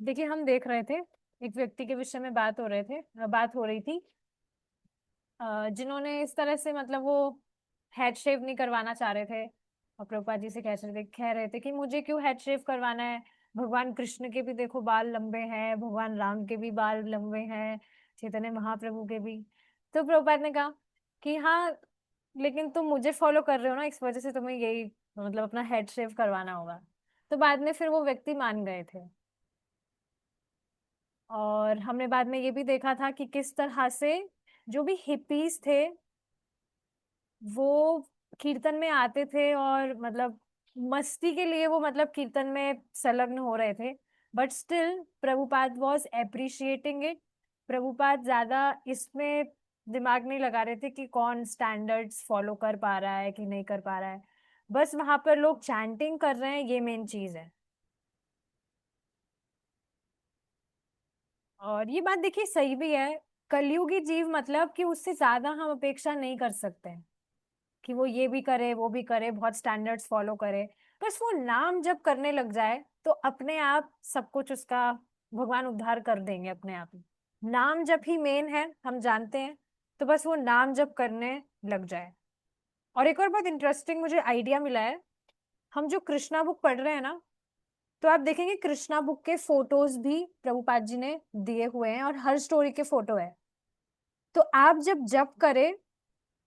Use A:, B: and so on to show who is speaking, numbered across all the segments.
A: देखिए, हम देख रहे थे, एक व्यक्ति के विषय में बात हो रही थी, जिन्होंने इस तरह से मतलब वो हेड शेव नहीं करवाना चाह रहे थे और प्रभुपाद जी से कह रहे थे कि मुझे क्यों हेड शेव करवाना है। भगवान कृष्ण के भी देखो बाल लंबे हैं, भगवान राम के भी बाल लंबे हैं, चैतन्य महाप्रभु के भी। तो प्रभुपाद ने कहा कि हाँ, लेकिन तुम मुझे फॉलो कर रहे हो ना, इस वजह से तुम्हें यही मतलब अपना हेड शेव करवाना होगा। तो बाद में फिर वो व्यक्ति मान गए थे। और हमने बाद में ये भी देखा था कि किस तरह से जो भी हिप्पीज थे वो कीर्तन में आते थे और मतलब मस्ती के लिए वो मतलब कीर्तन में संलग्न हो रहे थे। But still Prabhupada was appreciating it. Prabhupada ज्यादा इसमें दिमाग नहीं लगा रहे थे कि कौन स्टैंडर्ड्स फॉलो कर पा रहा है कि नहीं कर पा रहा है। बस वहां पर लोग चैंटिंग कर रहे हैं, ये मेन चीज है। और ये बात देखिए सही भी है। कलयुगी जीव मतलब कि उससे ज्यादा हम अपेक्षा नहीं कर सकते हैं कि वो ये भी करे वो भी करे, बहुत स्टैंडर्ड्स फॉलो करे। बस वो नाम जब करने लग जाए तो अपने आप सब कुछ उसका भगवान उद्धार कर देंगे अपने आप ही। नाम जब ही मेन है, हम जानते हैं। तो बस वो नाम जब करने लग जाए। और एक और बहुत इंटरेस्टिंग मुझे आइडिया मिला है। हम जो कृष्णा बुक पढ़ रहे हैं ना, तो आप देखेंगे कृष्णा बुक के फोटोज भी प्रभुपाद जी ने दिए हुए हैं और हर स्टोरी के फोटो है। तो आप जब जप करें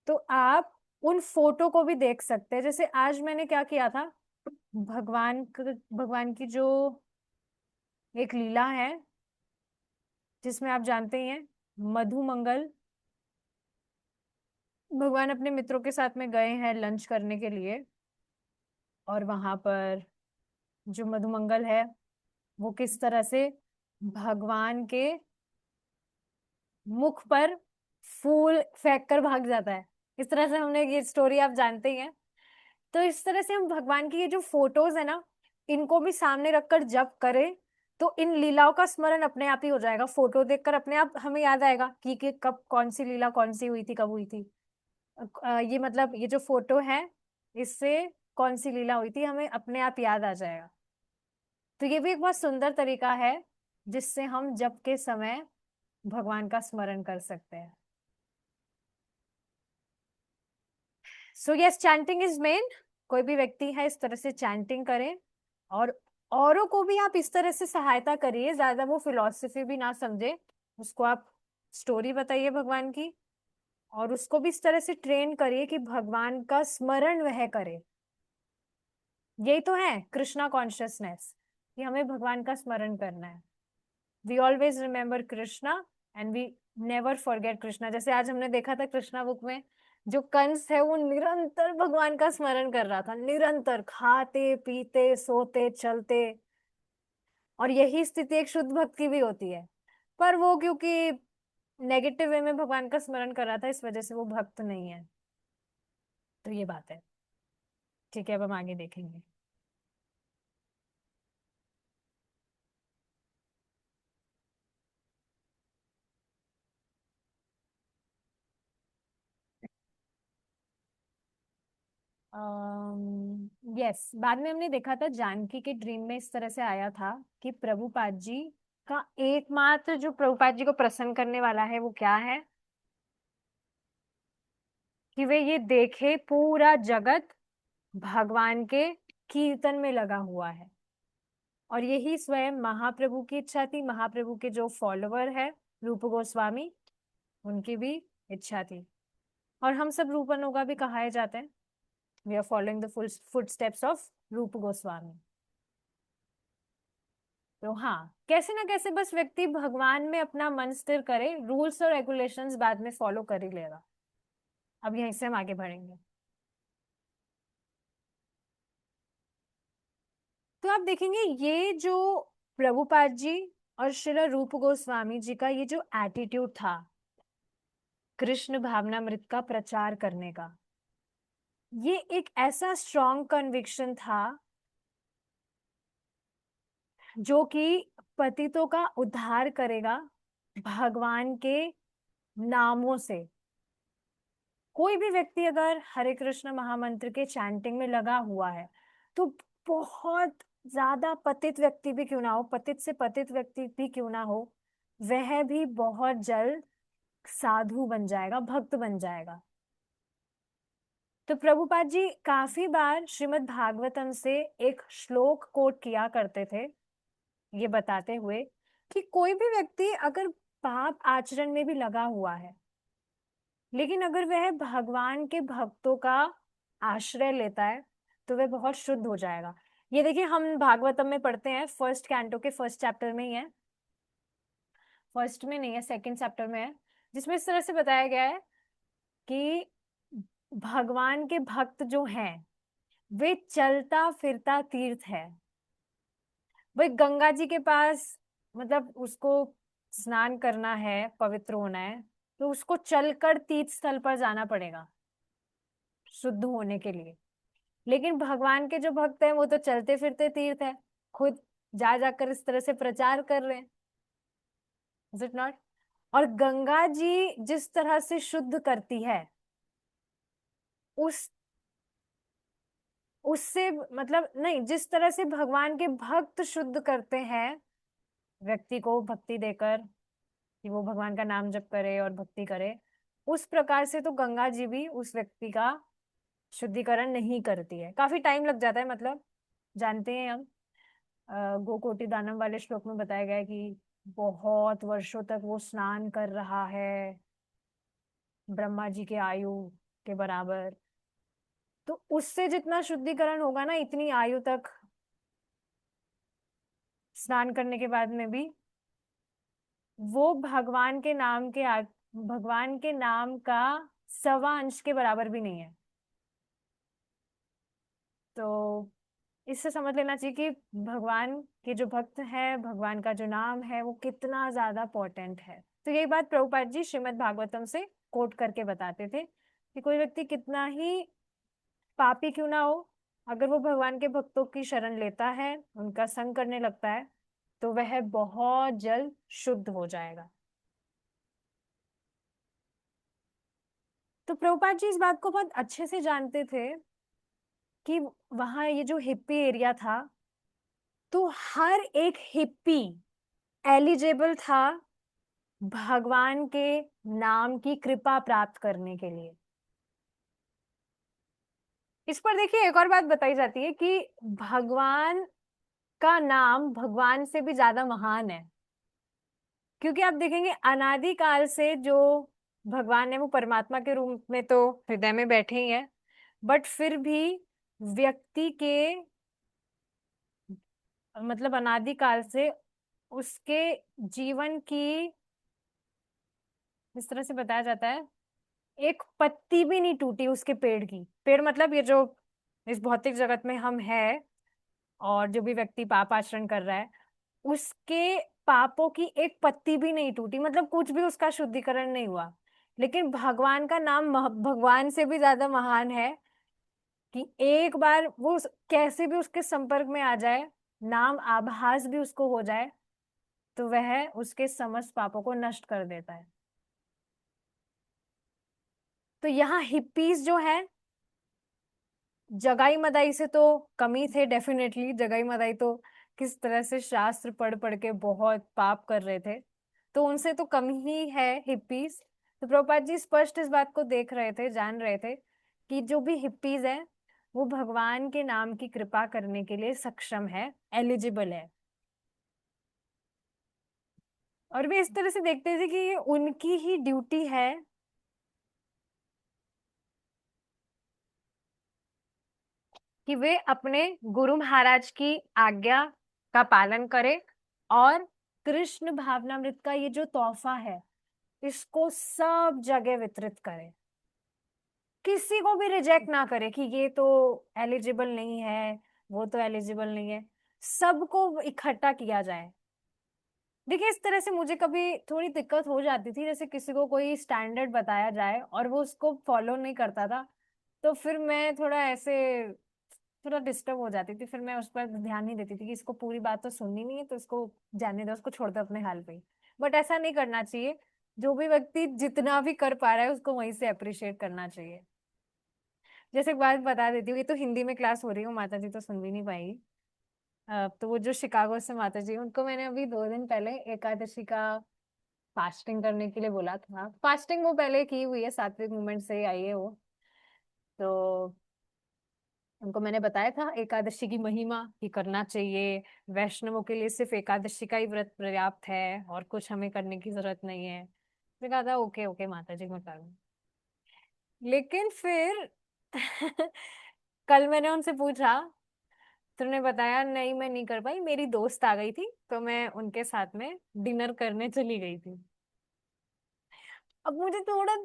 A: तो आप उन फोटो को भी देख सकते हैं। जैसे आज मैंने क्या किया था, भगवान की जो एक लीला है जिसमें आप जानते ही हैं, मधु मंगल। भगवान अपने मित्रों के साथ में गए हैं लंच करने के लिए। और वहां पर जो मधुमंगल है वो किस तरह से भगवान के मुख पर फूल फेंक कर भाग जाता है। इस तरह से हमने ये स्टोरी आप जानते ही हैं। तो इस तरह से हम भगवान की ये जो फोटोज है ना, इनको भी सामने रखकर जप करें तो इन लीलाओं का स्मरण अपने आप ही हो जाएगा। फोटो देखकर अपने आप हमें याद आएगा कि कब कौन सी लीला कौन सी हुई थी, कब हुई थी। ये मतलब ये जो फोटो है, इससे कौन सी लीला हुई थी हमें अपने आप याद आ जाएगा। तो ये भी एक बहुत सुंदर तरीका है जिससे हम जप के समय भगवान का स्मरण कर सकते हैं। So yes, chanting is main. कोई भी व्यक्ति है इस तरह से चैंटिंग करें। और औरों को भी आप इस तरह से सहायता करिए, ज्यादा वो फिलॉसफी भी ना समझे। उसको आप स्टोरी बताइए भगवान की, और उसको भी इस तरह से ट्रेन करिए कि भगवान का स्मरण वह करे। यही तो है कृष्णा कॉन्शियसनेस, कि हमें भगवान का स्मरण करना है। We always remember Krishna and we never forget Krishna. जैसे आज हमने देखा था कृष्णा बुक में, जो कंस है वो निरंतर भगवान का स्मरण कर रहा था, निरंतर खाते पीते सोते चलते। और यही स्थिति एक शुद्ध भक्त की भी होती है। पर वो क्योंकि नेगेटिव वे में भगवान का स्मरण कर रहा था, इस वजह से वो भक्त नहीं है। तो ये बात है। ठीक है, अब हम आगे देखेंगे। यस, बाद में हमने देखा था जानकी के ड्रीम में इस तरह से आया था कि प्रभुपाद जी का एकमात्र जो प्रभुपाद जी को प्रसन्न करने वाला है वो क्या है, कि वे ये देखे पूरा जगत भगवान के कीर्तन में लगा हुआ है। और यही स्वयं महाप्रभु की इच्छा थी। महाप्रभु के जो फॉलोवर है रूप गोस्वामी, उनकी भी इच्छा थी। और हम सब रूपनुगा भी कहाए जाते हैं। We are following the full footsteps of Roop Goswami. तो हाँ, कैसे ना कैसे बस व्यक्ति भगवान में अपना मन स्थिर करे, रूल्स और रेगुलेशंस बाद में फॉलो कर ही लेगा। अब यहीं से हम आगे बढ़ेंगे। तो आप देखेंगे ये जो प्रभुपाद जी और श्रील रूप गोस्वामी जी का ये जो एटीट्यूड था कृष्ण भावनामृत का प्रचार करने का, ये एक ऐसा स्ट्रॉन्ग कन्विक्शन था जो कि पतितों का उद्धार करेगा भगवान के नामों से। कोई भी व्यक्ति अगर हरे कृष्ण महामंत्र के चैंटिंग में लगा हुआ है तो बहुत ज्यादा पतित व्यक्ति भी क्यों ना हो, पतित से पतित व्यक्ति भी क्यों ना हो, वह भी बहुत जल्द साधु बन जाएगा, भक्त बन जाएगा। तो प्रभुपाद जी काफी बार श्रीमद् भागवतम से एक श्लोक कोट किया करते थे, ये बताते हुए कि कोई भी व्यक्ति अगर पाप आचरण में भी लगा हुआ है, लेकिन अगर वह भगवान के भक्तों का आश्रय लेता है तो वह बहुत शुद्ध हो जाएगा। ये देखिए हम भागवतम में पढ़ते हैं, फर्स्ट कैंटो के फर्स्ट चैप्टर में ही है, फर्स्ट में नहीं है, सेकंड चैप्टर में है, जिसमें इस तरह से बताया गया है कि भगवान के भक्त जो हैं वे चलता फिरता तीर्थ है। वही गंगा जी के पास, मतलब उसको स्नान करना है, पवित्र होना है, तो उसको चलकर तीर्थ स्थल पर जाना पड़ेगा शुद्ध होने के लिए। लेकिन भगवान के जो भक्त हैं वो तो चलते फिरते तीर्थ है, खुद जा जाकर इस तरह से प्रचार कर रहे हैं, इज इट नॉट? और गंगा जी जिस तरह से शुद्ध करती है, उस उससे मतलब नहीं, जिस तरह से भगवान के भक्त शुद्ध करते हैं व्यक्ति को भक्ति देकर कि वो भगवान का नाम जप करे और भक्ति करे, उस प्रकार से तो गंगा जी भी उस व्यक्ति का शुद्धिकरण नहीं करती है। काफी टाइम लग जाता है, मतलब जानते हैं हम, गोकोटि दानम वाले श्लोक में बताया गया है कि बहुत वर्षों तक वो स्नान कर रहा है, ब्रह्मा जी के आयु के बराबर। तो उससे जितना शुद्धिकरण होगा ना, इतनी आयु तक स्नान करने के बाद में भी वो भगवान के नाम का सवा अंश के बराबर भी नहीं है। तो इससे समझ लेना चाहिए कि भगवान के जो भक्त हैं, भगवान का जो नाम है वो कितना ज्यादा पोटेंट है। तो यही बात प्रभुपाद जी श्रीमद् भागवतम से कोट करके बताते थे कि कोई व्यक्ति कितना ही पापी क्यों ना हो, अगर वो भगवान के भक्तों की शरण लेता है, उनका संग करने लगता है, तो वह बहुत जल्द शुद्ध हो जाएगा। तो प्रभुपाद जी इस बात को बहुत अच्छे से जानते थे कि वहां ये जो हिप्पी एरिया था, तो हर एक हिप्पी एलिजिबल था भगवान के नाम की कृपा प्राप्त करने के लिए। इस पर देखिए एक और बात बताई जाती है कि भगवान का नाम भगवान से भी ज्यादा महान है, क्योंकि आप देखेंगे अनादिकाल से जो भगवान है वो परमात्मा के रूप में तो हृदय में बैठे ही है, बट फिर भी व्यक्ति के मतलब अनादिकाल से उसके जीवन की, इस तरह से बताया जाता है, एक पत्ती भी नहीं टूटी उसके पेड़ की। पेड़ मतलब ये जो इस भौतिक जगत में हम है, और जो भी व्यक्ति पाप आचरण कर रहा है, उसके पापों की एक पत्ती भी नहीं टूटी, मतलब कुछ भी उसका शुद्धिकरण नहीं हुआ। लेकिन भगवान का नाम भगवान से भी ज्यादा महान है कि एक बार वो कैसे भी उसके संपर्क में आ जाए, नाम आभास भी उसको हो जाए, तो वह उसके समस्त पापों को नष्ट कर देता है। तो यहाँ हिप्पीज जो है, जगाई मदाई से तो कम ही थे, डेफिनेटली जगाई मदाई तो किस तरह से शास्त्र पढ़ पढ़ के बहुत पाप कर रहे थे, तो उनसे तो कम ही है हिप्पीज। तो प्रभुपाद जी स्पष्ट इस बात को देख रहे थे, जान रहे थे कि जो भी हिप्पीज है वो भगवान के नाम की कृपा करने के लिए सक्षम है, एलिजिबल है। और वे इस तरह से देखते थे कि ये उनकी ही ड्यूटी है कि वे अपने गुरु महाराज की आज्ञा का पालन करें और कृष्ण भावनामृत का ये जो तोहफा है इसको सब जगह वितरित करें, किसी को भी रिजेक्ट ना करे कि ये तो एलिजिबल नहीं है, वो तो एलिजिबल नहीं है, सबको इकट्ठा किया जाए। देखिए इस तरह से मुझे कभी थोड़ी दिक्कत हो जाती थी, जैसे किसी को कोई स्टैंडर्ड बताया जाए और वो उसको फॉलो नहीं करता था, तो फिर मैं थोड़ा ऐसे थोड़ा डिस्टर्ब हो जाती थी, फिर मैं उस पर ध्यान नहीं देती थी कि इसको पूरी बात तो सुननी नहीं है, तो इसको जाने दो, उसको छोड़ दो अपने हाल पे ही। बट ऐसा नहीं करना चाहिए, जो भी व्यक्ति जितना भी कर पा रहा है उसको वहीं से अप्रिशिएट करना चाहिए। जैसे एक बात बता देती हूँ, ये तो हिंदी में क्लास हो रही हूँ, माता जी तो सुन भी नहीं पाएगी। तो वो जो शिकागो से माता जी, उनको मैंने अभी 2 दिन पहले एकादशी का फास्टिंग करने के लिए बोला था। फास्टिंग वो पहले की हुई है, सात्विक मूवमेंट से ही आई है वो। तो उनको मैंने बताया था एकादशी की महिमा कि करना चाहिए, वैष्णवों के लिए सिर्फ एकादशी का ही व्रत पर्याप्त है और कुछ हमें करने की जरूरत नहीं है। मैंने कहा था ओके ओके माता जी मैं करूँ। लेकिन फिर कल मैंने उनसे पूछा तो उन्होंने बताया नहीं मैं नहीं कर पाई, मेरी दोस्त आ गई थी तो मैं उनके साथ में डिनर करने चली गई थी। अब मुझे थोड़ा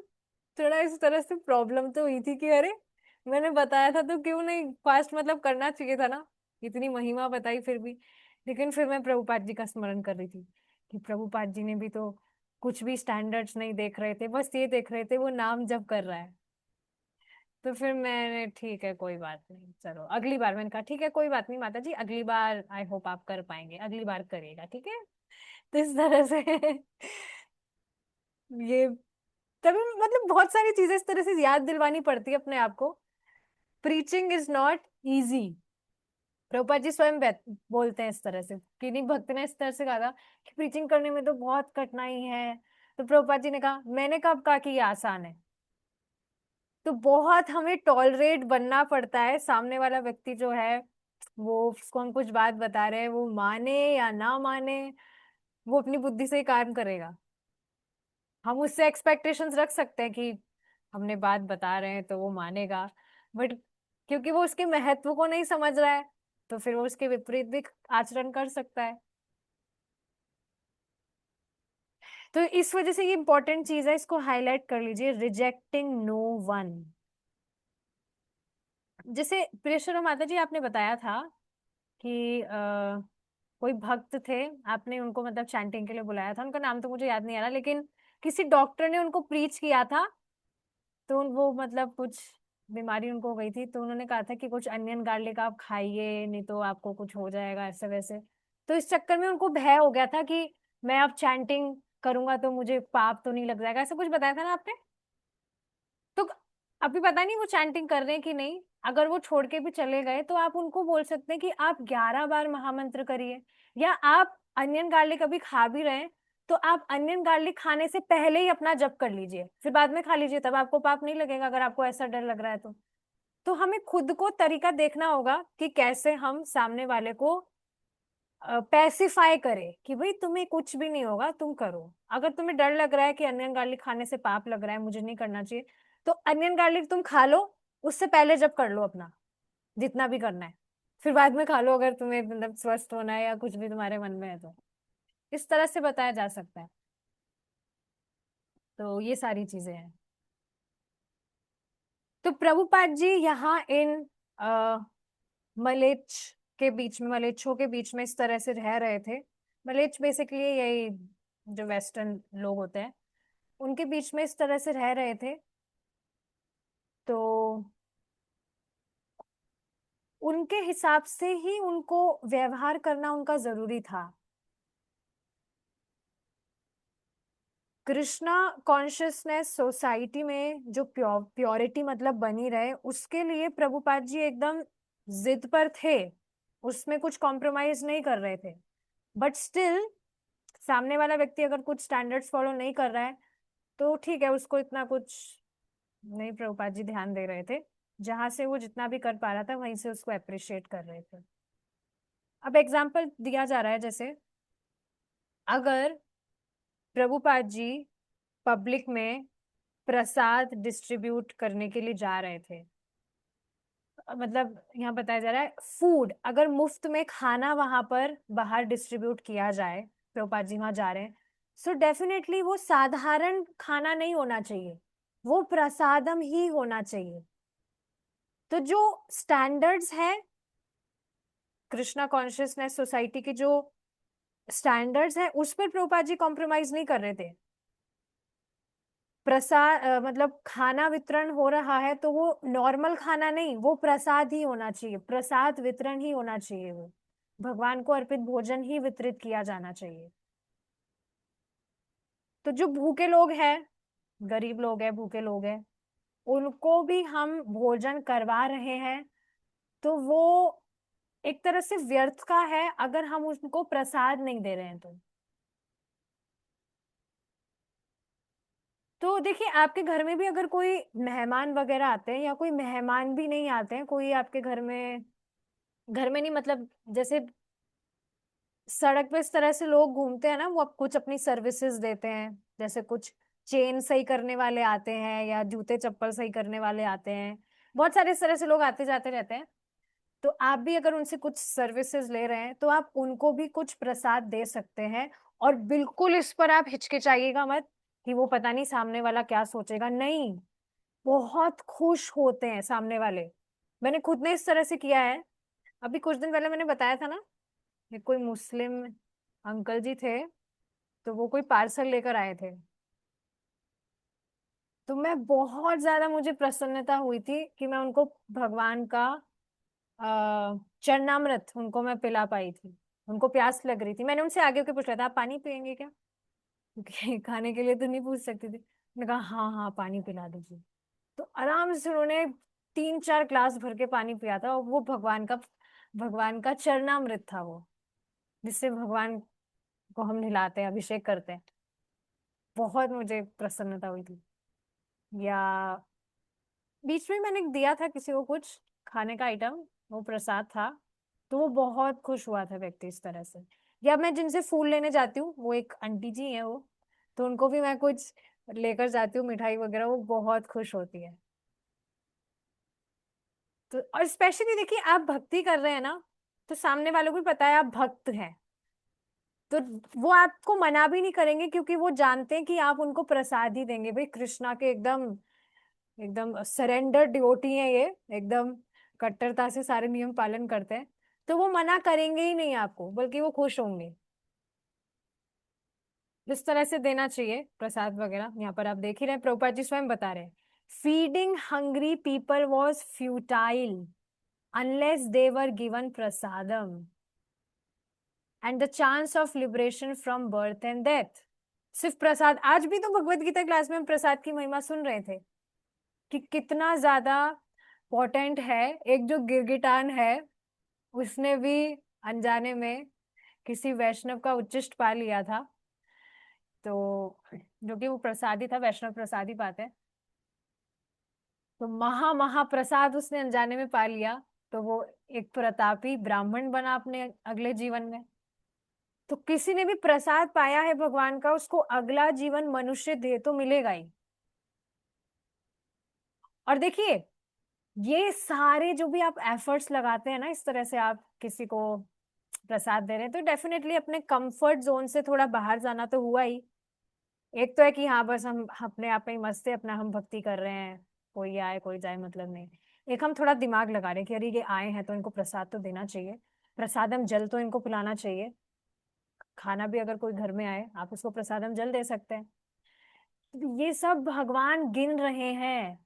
A: थोड़ा इस तरह से प्रॉब्लम तो हुई थी कि अरे मैंने बताया था तो क्यों नहीं फास्ट, मतलब करना चाहिए था ना, इतनी महिमा बताई फिर भी। लेकिन फिर मैं प्रभुपाद जी का स्मरण कर रही थी कि प्रभुपाद जी ने भी तो कुछ भी स्टैंडर्ड्स नहीं देख रहे थे, बस ये देख रहे थे वो नाम जप कर रहा है। तो फिर मैंने ठीक है कोई बात नहीं, चलो अगली बार, मैंने कहा ठीक है कोई बात नहीं माता जी, अगली बार आई होप आप कर पाएंगे, अगली बार करिएगा ठीक है। तो इस तरह से ये तभी मतलब बहुत सारी चीजें इस तरह से याद दिलवानी पड़ती है अपने आप को। Preaching is not easy. Prabhupada ji स्वयं बोलते हैं इस तरह से, किन्हीं भक्त ने इस तरह से कहा था कि प्रीचिंग करने में तो बहुत कठिनाई है। तो प्रभुपाद जी ने कहा, मैंने कब कहा कि ये आसान है। तो बहुत हमें टॉलरेट बनना पड़ता है, सामने वाला व्यक्ति जो है वो, उसको हम कुछ बात बता रहे हैं, वो माने या ना माने, वो अपनी बुद्धि से ही काम करेगा। हम उससे एक्सपेक्टेशंस रख सकते हैं कि हमने बात बता रहे हैं तो वो मानेगा, बट क्योंकि वो उसके महत्व को नहीं समझ रहा है तो फिर वो उसके विपरीत भी आचरण कर सकता है। तो इस वजह से ये इंपॉर्टेंट चीज है, इसको हाईलाइट कर लीजिए, रिजेक्टिंग नो वन। जैसे प्रियशर्मा माता जी आपने बताया था कि कोई भक्त थे, आपने उनको मतलब चैंटिंग के लिए बुलाया था, उनका नाम तो मुझे याद नहीं आ रहा, लेकिन किसी डॉक्टर ने उनको प्रीच किया था। तो वो मतलब कुछ बीमारी उनको हो गई थी, तो उन्होंने कहा था कि कुछ अनियन गार्लिक आप खाइए नहीं तो आपको कुछ हो जाएगा ऐसे वैसे। तो इस चक्कर में उनको भय हो गया था कि मैं अब चैंटिंग करूंगा तो मुझे पाप तो नहीं लग जाएगा, ऐसा कुछ बताया था ना आपने। तो अभी पता नहीं वो चैंटिंग कर रहे हैं कि नहीं, अगर वो छोड़ के भी चले गए तो आप उनको बोल सकते हैं कि आप 11 बार महामंत्र करिए, या आप अनियन गार्लिक अभी खा भी रहे हैं तो आप अनियन गार्लिक खाने से पहले ही अपना जप कर लीजिए, फिर बाद में खा लीजिए, तब आपको पाप नहीं लगेगा अगर आपको ऐसा डर लग रहा है तो हमें खुद को तरीका देखना होगा कि कैसे हम सामने वाले को पैसिफाई करे कि भाई तुम्हें कुछ भी नहीं होगा, तुम करो। अगर तुम्हें डर लग रहा है कि अनियन गार्लिक खाने से पाप लग रहा है, मुझे नहीं करना चाहिए, तो अनियन गार्लिक तुम खा लो, उससे पहले जब कर लो अपना जितना भी करना है, फिर बाद में खा लो अगर तुम्हें मतलब स्वस्थ होना है या कुछ भी तुम्हारे मन में है तो। इस तरह से बताया जा सकता है। तो ये सारी चीजें हैं। तो प्रभुपाद जी यहाँ इन मलेच्छ के बीच में, मलेच्छों के बीच में इस तरह से रह रहे थे। मलेच्छ बेसिकली यही जो वेस्टर्न लोग होते हैं, उनके बीच में इस तरह से रह रहे थे। तो उनके हिसाब से ही उनको व्यवहार करना उनका जरूरी था। कृष्णा कॉन्शियसनेस सोसाइटी में जो प्योरिटी मतलब बनी रहे, उसके लिए प्रभुपाद जी एकदम जिद पर थे, उसमें कुछ कॉम्प्रोमाइज नहीं कर रहे थे। बट स्टिल सामने वाला व्यक्ति अगर कुछ स्टैंडर्ड्स फॉलो नहीं कर रहा है तो ठीक है, उसको इतना कुछ नहीं प्रभुपाद जी ध्यान दे रहे थे, जहां से वो जितना भी कर पा रहा था वहीं से उसको अप्रिशिएट कर रहे थे। अब एग्जाम्पल दिया जा रहा है, जैसे अगर प्रभुपाद जी पब्लिक में प्रसाद डिस्ट्रीब्यूट करने के लिए जा रहे थे, मतलब यहाँ बताया जा रहा है फूड अगर मुफ्त में खाना वहां पर बाहर डिस्ट्रीब्यूट किया जाए, प्रभुपाद जी वहां जा रहे हैं, सो डेफिनेटली वो साधारण खाना नहीं होना चाहिए, वो प्रसादम ही होना चाहिए। तो जो स्टैंडर्ड्स है, कृष्णा कॉन्शियसनेस सोसाइटी की जो स्टैंडर्ड्स है उस पर प्रभुपाद जी कॉम्प्रोमाइज नहीं कर रहे थे। प्रसाद मतलब खाना वितरण हो रहा है तो वो नॉर्मल खाना नहीं, वो प्रसाद ही होना चाहिए, प्रसाद वितरण ही होना चाहिए, वो भगवान को अर्पित भोजन ही वितरित किया जाना चाहिए। तो जो भूखे लोग हैं, गरीब लोग हैं, भूखे लोग हैं, उनको भी हम भोजन करवा रहे हैं, तो वो एक तरह से व्यर्थ का है अगर हम उनको प्रसाद नहीं दे रहे हैं तो देखिए आपके घर में भी अगर कोई मेहमान वगैरह आते हैं या कोई मेहमान भी नहीं आते हैं, कोई आपके घर में नहीं मतलब जैसे सड़क पे इस तरह से लोग घूमते हैं ना, वो कुछ अपनी सर्विसेज देते हैं, जैसे कुछ चेन सही करने वाले आते हैं या जूते चप्पल सही करने वाले आते हैं, बहुत सारे इस तरह से लोग आते जाते रहते हैं। तो आप भी अगर उनसे कुछ सर्विसेज ले रहे हैं तो आप उनको भी कुछ प्रसाद दे सकते हैं। और बिल्कुल इस पर आप हिचकिचाइएगा मत कि वो पता नहीं सामने वाला क्या सोचेगा, नहीं, बहुत खुश होते हैं सामने वाले। मैंने खुद ने इस तरह से किया है। अभी कुछ दिन पहले मैंने बताया था ना, ये कोई मुस्लिम अंकल जी थे, तो वो कोई पार्सल लेकर आए थे। तो मैं बहुत ज्यादा, मुझे प्रसन्नता हुई थी कि मैं उनको भगवान का चरणामृत उनको मैं पिला पाई थी। उनको प्यास लग रही थी, मैंने उनसे आगे होकर पूछा था आप पानी पियेंगे क्या, क्योंकि खाने के लिए तो नहीं पूछ सकती थी। मैंने कहा हाँ हाँ पानी पिला दीजिए। तो आराम से उन्होंने 3-4 ग्लास भर के पानी पिया था, और वो भगवान का चरणामृत था वो, जिससे भगवान को हम नहलाते हैं, अभिषेक करते हैं। बहुत मुझे प्रसन्नता हुई थी। या बीच में मैंने दिया था किसी को कुछ खाने का आइटम, वो प्रसाद था, तो वो बहुत खुश हुआ था व्यक्ति इस तरह से। या मैं जिनसे फूल लेने जाती हूँ, वो एक आंटी जी है वो, तो उनको भी मैं कुछ लेकर जाती हूँ मिठाई वगैरह, वो बहुत खुश होती है। तो और स्पेशली देखिए आप भक्ति कर रहे हैं ना, तो सामने वालों को भी पता है आप भक्त हैं, तो वो आपको मना भी नहीं करेंगे, क्योंकि वो जानते हैं कि आप उनको प्रसाद ही देंगे। भाई कृष्णा के एकदम एकदम सरेंडर डिवोटी हैं ये, एकदम कट्टरता से सारे नियम पालन करते हैं, तो वो मना करेंगे ही नहीं आपको, बल्कि वो खुश होंगे। जिस तरह से देना चाहिए प्रसाद वगैरह, यहाँ पर आप देख ही रहे हैं, प्रभुपाद जी स्वयं बता रहे हैं, feeding hungry people was futile unless they were given prasadam and the chance of liberation from birth and death। सिर्फ प्रसाद, आज भी तो भगवत गीता क्लास में हम प्रसाद की महिमा सुन रहे थे कि कितना ज्यादा पोटेंट है। एक जो गिरगिटान है, उसने भी अनजाने में किसी वैष्णव का उच्चिष्ट पा लिया था, तो जो कि वो प्रसादी था, वैष्णव प्रसादी पाते हैं, तो महाप्रसाद उसने अनजाने में पा लिया, तो वो एक प्रतापी ब्राह्मण बना अपने अगले जीवन में। तो किसी ने भी प्रसाद पाया है भगवान का, उसको अगला जीवन मनुष्य देह तो मिलेगा ही। और देखिए ये सारे जो भी आप एफर्ट्स लगाते हैं ना, इस तरह से आप किसी को प्रसाद दे रहे हैं, तो डेफिनेटली अपने कंफर्ट जोन से थोड़ा बाहर जाना तो हुआ ही। एक तो है कि हाँ बस हम अपने आप में ही मस्त है, अपना हम भक्ति कर रहे हैं, कोई आए कोई जाए मतलब नहीं। एक हम थोड़ा दिमाग लगा रहे हैं कि अरे ये आए हैं तो इनको प्रसाद तो देना चाहिए, प्रसादम जल तो इनको पिलाना चाहिए। खाना भी अगर कोई घर में आए, आप उसको प्रसादम जल दे सकते हैं। तो ये सब भगवान गिन रहे हैं,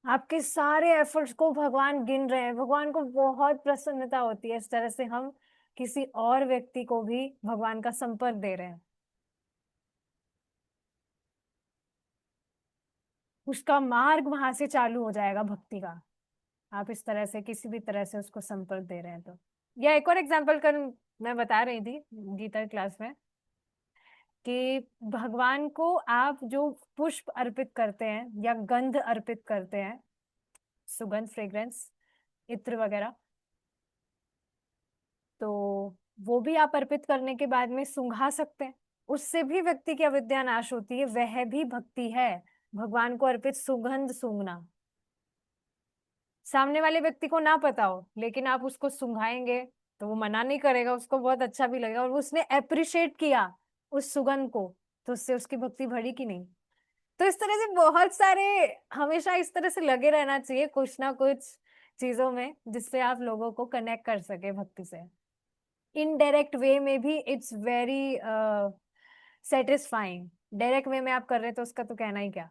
A: आपके सारे एफर्ट्स को भगवान गिन रहे हैं। भगवान को बहुत प्रसन्नता होती है इस तरह से हम किसी और व्यक्ति को भी भगवान का संपर्क दे रहे हैं, उसका मार्ग वहां से चालू हो जाएगा भक्ति का। आप इस तरह से किसी भी तरह से उसको संपर्क दे रहे हैं तो। या एक और एग्जांपल कर, मैं बता रही थी गीता क्लास में कि भगवान को आप जो पुष्प अर्पित करते हैं या गंध अर्पित करते हैं, सुगंध, फ्रेग्रेंस, इत्र वगैरह, तो वो भी आप अर्पित करने के बाद में सुंघा सकते हैं, उससे भी व्यक्ति की अविद्या नाश होती है, वह भी भक्ति है। भगवान को अर्पित सुगंध सूंघना, सामने वाले व्यक्ति को ना पता हो लेकिन आप उसको सुंघाएंगे तो वो मना नहीं करेगा, उसको बहुत अच्छा भी लगेगा, और उसने अप्रिशिएट किया उस सुगंध को, तो उससे उसकी भक्ति बढ़ी कि नहीं। तो इस तरह से बहुत सारे, हमेशा इस तरह से लगे रहना चाहिए कुछ ना कुछ चीजों में, जिससे आप लोगों को कनेक्ट कर सके भक्ति से। इनडायरेक्ट वे में भी it's very satisfying. Direct way में आप कर रहे हैं तो उसका तो कहना ही क्या।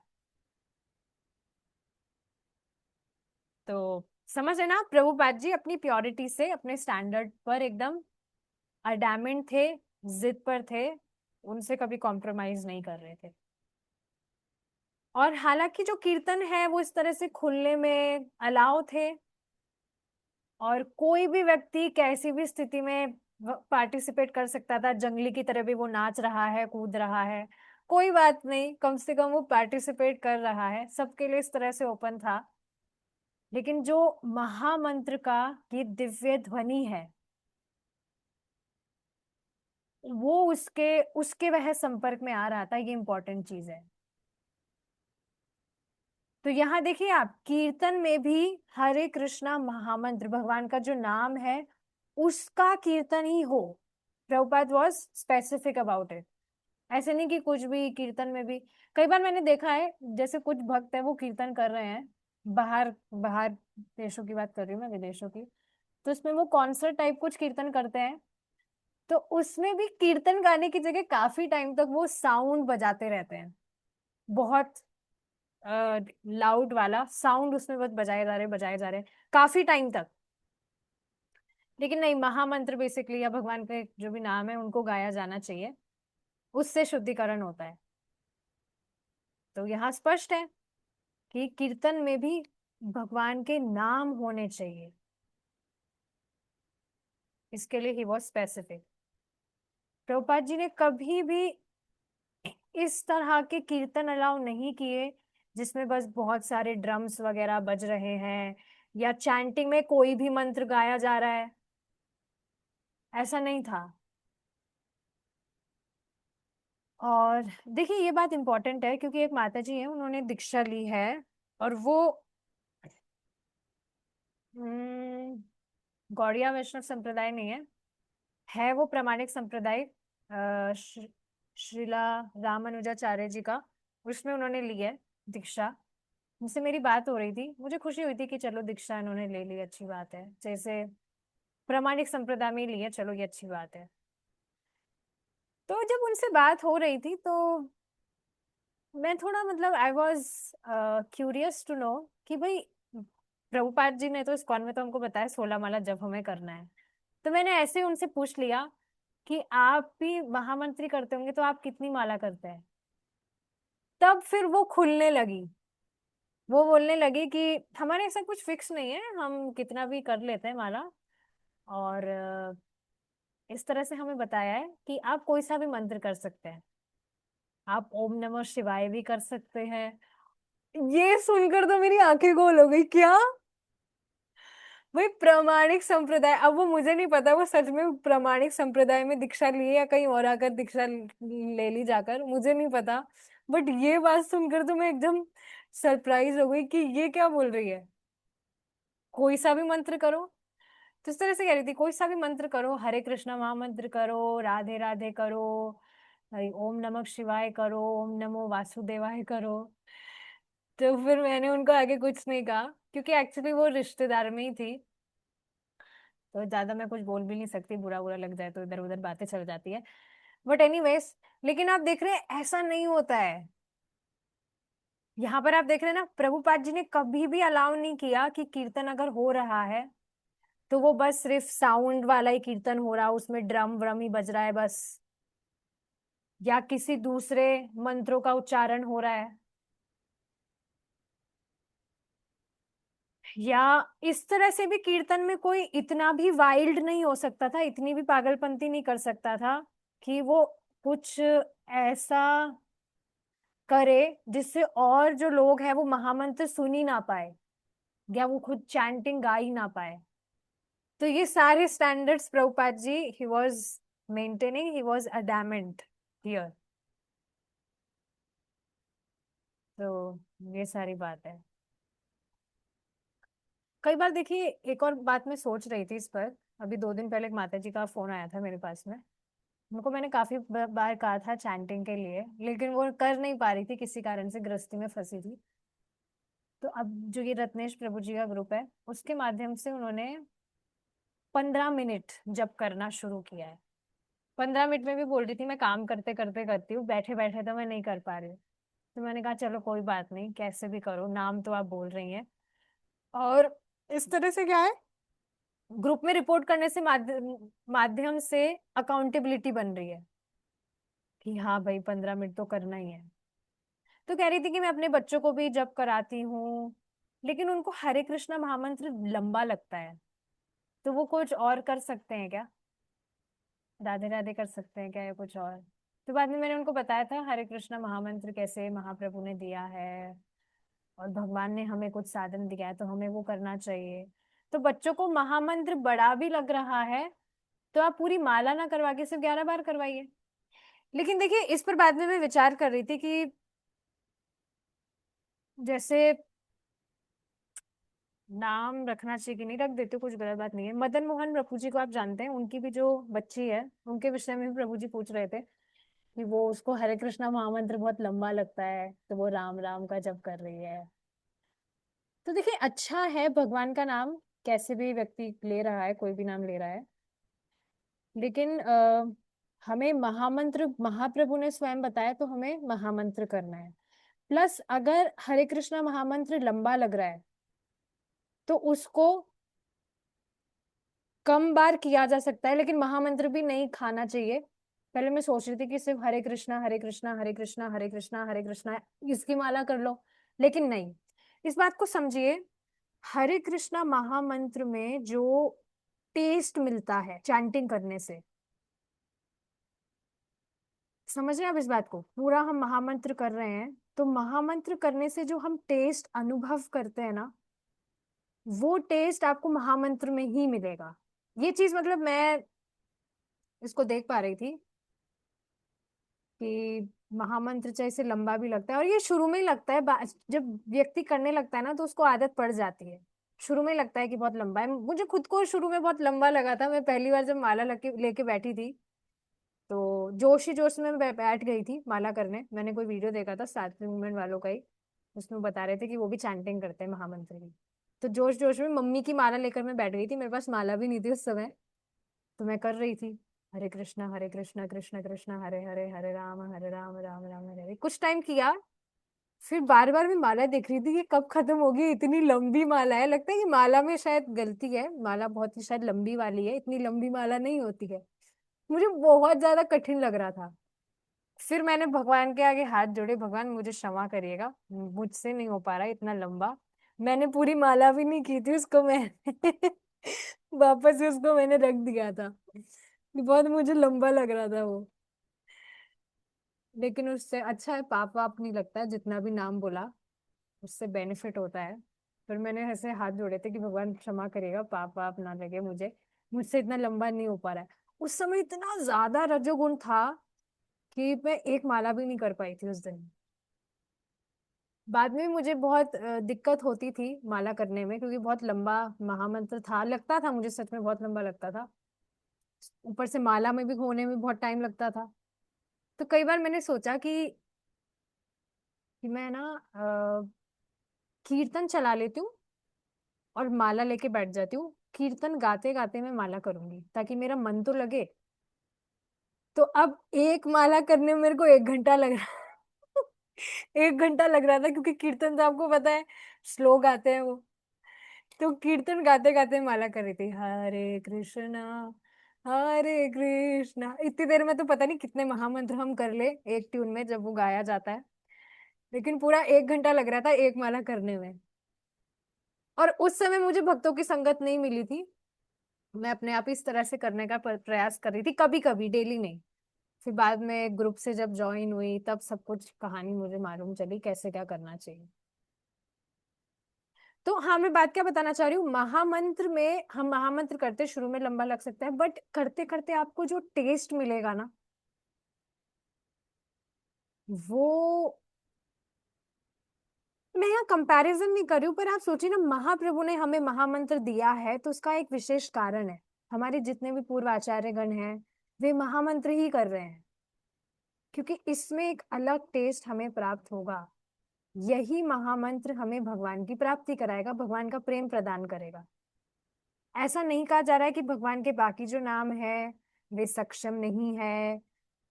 A: तो समझ है ना, प्रभुपाद जी अपनी प्योरिटी से, अपने स्टैंडर्ड पर एकदम अडामेंट थे, जिद पर थे, उनसे कभी कॉम्प्रोमाइज नहीं कर रहे थे। और हालांकि जो कीर्तन है वो इस तरह से खुलने में अलाउ थे, और कोई भी व्यक्ति कैसी भी स्थिति में पार्टिसिपेट कर सकता था, जंगली की तरह भी वो नाच रहा है, कूद रहा है, कोई बात नहीं, कम से कम वो पार्टिसिपेट कर रहा है, सबके लिए इस तरह से ओपन था। लेकिन जो महामंत्र का ये दिव्य ध्वनि है, वो उसके उसके वह संपर्क में आ रहा था, ये इंपॉर्टेंट चीज है। तो यहाँ देखिए आप, कीर्तन में भी हरे कृष्णा महामंत्र, भगवान का जो नाम है उसका कीर्तन ही हो। Prabhupada was specific about it. ऐसे नहीं कि कुछ भी कीर्तन में भी, कई बार मैंने देखा है जैसे कुछ भक्त है वो कीर्तन कर रहे हैं, बाहर बाहर देशों की बात कर रही हूँ मैं, विदेशों की, तो उसमें वो कॉन्सर्ट टाइप कुछ कीर्तन करते हैं, तो उसमें भी कीर्तन गाने की जगह काफी टाइम तक वो साउंड बजाते रहते हैं, बहुत लाउड वाला साउंड उसमें बस बजाए जा रहे काफी टाइम तक। लेकिन नहीं, महामंत्र बेसिकली या भगवान के जो भी नाम है उनको गाया जाना चाहिए, उससे शुद्धिकरण होता है। तो यहाँ स्पष्ट है कि कीर्तन में भी भगवान के नाम होने चाहिए, इसके लिए he was specific. Prabhupada ji ने कभी भी इस तरह के कीर्तन अलाउ नहीं किए जिसमें बस बहुत सारे ड्रम्स वगैरह बज रहे हैं या चैंटिंग में कोई भी मंत्र गाया जा रहा है, ऐसा नहीं था। और देखिए ये बात इंपॉर्टेंट है क्योंकि एक माता जी है, उन्होंने दीक्षा ली है, और वो गौड़िया वैष्णव संप्रदाय नहीं है वो प्रामाणिक संप्रदाय, श्रीला रामानुजाचार्य जी का, उसमें उन्होंने ली है दीक्षा। मुझसे मेरी बात हो रही थी, मुझे खुशी हुई थी कि चलो दीक्षा इन्होंने ले ली, अच्छी बात है, जैसे प्रामाणिक संप्रदाय में ली है, चलो ये अच्छी बात है। तो जब उनसे बात हो रही थी तो मैं थोड़ा मतलब I was curious to know कि भाई प्रभुपाद जी ने तो इस कॉन में तो हमको बताया 16 माला जब हमें करना है, तो मैंने ऐसे उनसे पूछ लिया कि आप भी महामंत्री करते होंगे तो आप कितनी माला करते हैं। तब फिर वो खुलने लगी, वो बोलने लगी कि हमारे ऐसा कुछ फिक्स नहीं है, हम कितना भी कर लेते हैं माला, और इस तरह से हमें बताया है कि आप कोई सा भी मंत्र कर सकते हैं, आप ओम नमः शिवाय भी कर सकते हैं। ये सुनकर तो मेरी आंखें गोल हो गई, क्या भाई प्रामाणिक संप्रदाय, अब वो मुझे नहीं पता वो सच में प्रामाणिक संप्रदाय में दीक्षा लिए या कहीं और आकर दीक्षा ले ली जाकर, मुझे नहीं पता, बट ये बात सुनकर तो मैं एकदम सरप्राइज हो गई कि ये क्या बोल रही है, कोई सा भी मंत्र करो। तो इस तरह से कह रही थी कोई सा भी मंत्र करो, हरे कृष्णा महामंत्र करो, राधे राधे करो, ओम नमः शिवाय करो, ओम नमो वासुदेवाय करो। तो फिर मैंने उनको आगे कुछ नहीं कहा क्योंकि एक्चुअली वो रिश्तेदार में ही थी, तो ज्यादा मैं कुछ बोल भी नहीं सकती, बुरा बुरा लग जाए तो इधर उधर बातें चल जाती है, बट एनीवेज। लेकिन आप देख रहे हैं ऐसा नहीं होता है, यहाँ पर आप देख रहे हैं ना, प्रभुपाद जी ने कभी भी अलाउ नहीं किया कि कीर्तन अगर हो रहा है तो वो बस सिर्फ साउंड वाला ही कीर्तन हो रहा, उसमें ड्रम व्रम ही बज रहा है बस, या किसी दूसरे मंत्रों का उच्चारण हो रहा है, या इस तरह से भी कीर्तन में कोई इतना भी वाइल्ड नहीं हो सकता था, इतनी भी पागलपंती नहीं कर सकता था कि वो कुछ ऐसा करे जिससे और जो लोग हैं वो महामंत्र सुन ही ना पाए या वो खुद चैंटिंग गा ही ना पाए। तो ये सारे स्टैंडर्ड्स प्रभुपाद जी ही was maintaining, he was adamant here. तो ये सारी बात है। कई बार देखिए एक और बात मैं सोच रही थी इस पर, अभी 2 दिन पहले एक माता जी का फोन आया था मेरे पास में, उनको मैंने काफी बार कहा था चैंटिंग के लिए, लेकिन वो कर नहीं पा रही थी, किसी कारण से गृहस्थी में फंसी थी। तो अब जो ये रत्नेश प्रभु जी का ग्रुप है उसके माध्यम से उन्होंने 15 मिनट जब करना शुरू किया है। 15 मिनट में भी बोल रही थी मैं काम करते करते करती हूँ, बैठे बैठे तो मैं नहीं कर पा रही हूँ। तो मैंने कहा चलो कोई बात नहीं, कैसे भी करो, नाम तो आप बोल रही हैं, और इस तरह से क्या है, ग्रुप में रिपोर्ट करने से माध्यम से अकाउंटेबिलिटी बन रही है कि हाँ भाई 15 मिनट तो करना ही है। तो कह रही थी कि मैं अपने बच्चों को भी जब कराती हूँ, लेकिन उनको हरे कृष्णा महामंत्र लंबा लगता है, तो वो कुछ और कर सकते हैं क्या? राधे राधे कर सकते हैं क्या या कुछ और? तो बाद में मैंने उनको बताया था हरे कृष्णा महामंत्र कैसे महाप्रभु ने दिया है, और भगवान ने हमें कुछ साधन दिया है तो हमें वो करना चाहिए। तो बच्चों को महामंत्र बड़ा भी लग रहा है, तो आप पूरी माला ना करवा के सिर्फ 11 बार करवाइए। लेकिन देखिए, इस पर बाद में मैं विचार कर रही थी कि जैसे नाम रखना चाहिए कि नहीं, रख देते, कुछ गलत बात नहीं है। मदन मोहन प्रभु जी को आप जानते हैं, उनकी भी जो बच्ची है उनके विषय में भी प्रभु जी पूछ रहे थे कि वो उसको हरे कृष्णा महामंत्र बहुत लंबा लगता है तो वो राम राम का जप कर रही है। तो देखिए, अच्छा है भगवान का नाम कैसे भी व्यक्ति ले रहा है, कोई भी नाम ले रहा है, लेकिन हमें महामंत्र महाप्रभु ने स्वयं बताया तो हमें महामंत्र करना है। प्लस अगर हरे कृष्णा महामंत्र लंबा लग रहा है तो उसको कम बार किया जा सकता है, लेकिन महामंत्र भी नहीं खाना चाहिए। पहले मैं सोच रही थी कि सिर्फ हरे कृष्णा हरे कृष्णा हरे कृष्णा हरे कृष्णा हरे कृष्णा इसकी माला कर लो, लेकिन नहीं। इस बात को समझिए, हरे कृष्णा महामंत्र में जो टेस्ट मिलता है चैंटिंग करने से, समझ रहे हैं आप इस बात को? पूरा हम महामंत्र कर रहे हैं तो महामंत्र करने से जो हम टेस्ट अनुभव करते हैं ना, वो टेस्ट आपको महामंत्र में ही मिलेगा। ये चीज मतलब मैं इसको देख पा रही थी कि महामंत्र जैसे लंबा भी लगता है, और ये शुरू में ही लगता है, जब व्यक्ति करने लगता है ना तो उसको आदत पड़ जाती है। शुरू में ही लगता है कि बहुत लंबा है, मुझे खुद को शुरू में बहुत लंबा लगा था। मैं पहली बार जब माला लेके बैठी थी तो जोश ही जोश में बैठ गई थी माला करने। मैंने कोई वीडियो देखा था सातवें मूवमेंट वालों का ही, उसमें बता रहे थे कि वो भी चैंटिंग करते हैं महामंत्र की। तो जोश जोश में मम्मी की माला लेकर मैं बैठ गई थी, मेरे पास माला भी नहीं थी उस समय, तो मैं कर रही थी हरे कृष्णा कृष्ण कृष्ण हरे हरे हरे राम राम राम हरे हरे। कुछ टाइम किया, फिर बार बार मैं माला देख रही थी कि कब खत्म होगी, इतनी लंबी माला है। लगता है कि माला में शायद गलती है, माला बहुत ही शायद लंबी वाली है, इतनी लंबी माला नहीं होती है। मुझे बहुत ज्यादा कठिन लग रहा था। फिर मैंने भगवान के आगे हाथ जोड़े, भगवान मुझे क्षमा करिएगा, मुझसे नहीं हो पा रहा है इतना लंबा। मैंने पूरी माला भी नहीं की थी उसको, मैं वापस से उसको मैंने रख दिया था। बहुत मुझे लंबा लग रहा था वो। लेकिन उससे अच्छा है, पाप वाप नहीं लगता है, जितना भी नाम बोला उससे बेनिफिट होता है। फिर मैंने ऐसे हाथ जोड़े थे कि भगवान क्षमा करिएगा, पाप वाप ना लगे मुझे, मुझसे इतना लंबा नहीं हो पा रहा है। उस समय इतना ज्यादा रजोगुण था कि मैं एक माला भी नहीं कर पाई थी उस दिन। बाद में मुझे बहुत दिक्कत होती थी माला करने में, क्योंकि बहुत लंबा महामंत्र था, लगता था मुझे सच में बहुत लंबा लगता था। ऊपर से माला में भी होने में बहुत टाइम लगता था। तो कई बार मैंने सोचा कि मैं ना कीर्तन चला लेती हूँ और माला लेके बैठ जाती हूँ, कीर्तन गाते गाते मैं माला करूंगी ताकि मेरा मन तो लगे। तो अब एक माला करने में मेरे को 1 घंटा लग रहा 1 घंटा लग रहा था, क्योंकि कीर्तन तो आपको पता है स्लो गाते हैं वो। तो कीर्तन गाते गाते माला कर रही थी, हरे कृष्णा, इतनी देर में तो पता नहीं कितने महामंत्र हम कर ले एक ट्यून में जब वो गाया जाता है। लेकिन पूरा 1 घंटा लग रहा था एक माला करने में। और उस समय मुझे भक्तों की संगत नहीं मिली थी, मैं अपने आप इस तरह से करने का प्रयास कर रही थी, कभी कभी, डेली नहीं। फिर बाद में ग्रुप से जब ज्वाइन हुई तब सब कुछ कहानी मुझे मालूम चली कैसे क्या करना चाहिए। तो हाँ, मैं बात क्या बताना चाह रही हूँ, महामंत्र में हम महामंत्र करते शुरू में लंबा लग सकता है, बट करते करते आपको जो टेस्ट मिलेगा ना, वो, मैं यहाँ कंपैरिजन नहीं कर रही हूँ, पर आप सोचिए ना, महाप्रभु ने हमें महामंत्र दिया है तो उसका एक विशेष कारण है। हमारे जितने भी पूर्व आचार्य गण हैं वे महामंत्र ही कर रहे हैं, क्योंकि इसमें एक अलग टेस्ट हमें प्राप्त होगा। यही महामंत्र हमें भगवान की प्राप्ति कराएगा, भगवान का प्रेम प्रदान करेगा। ऐसा नहीं कहा जा रहा है कि भगवान के बाकी जो नाम है वे सक्षम नहीं है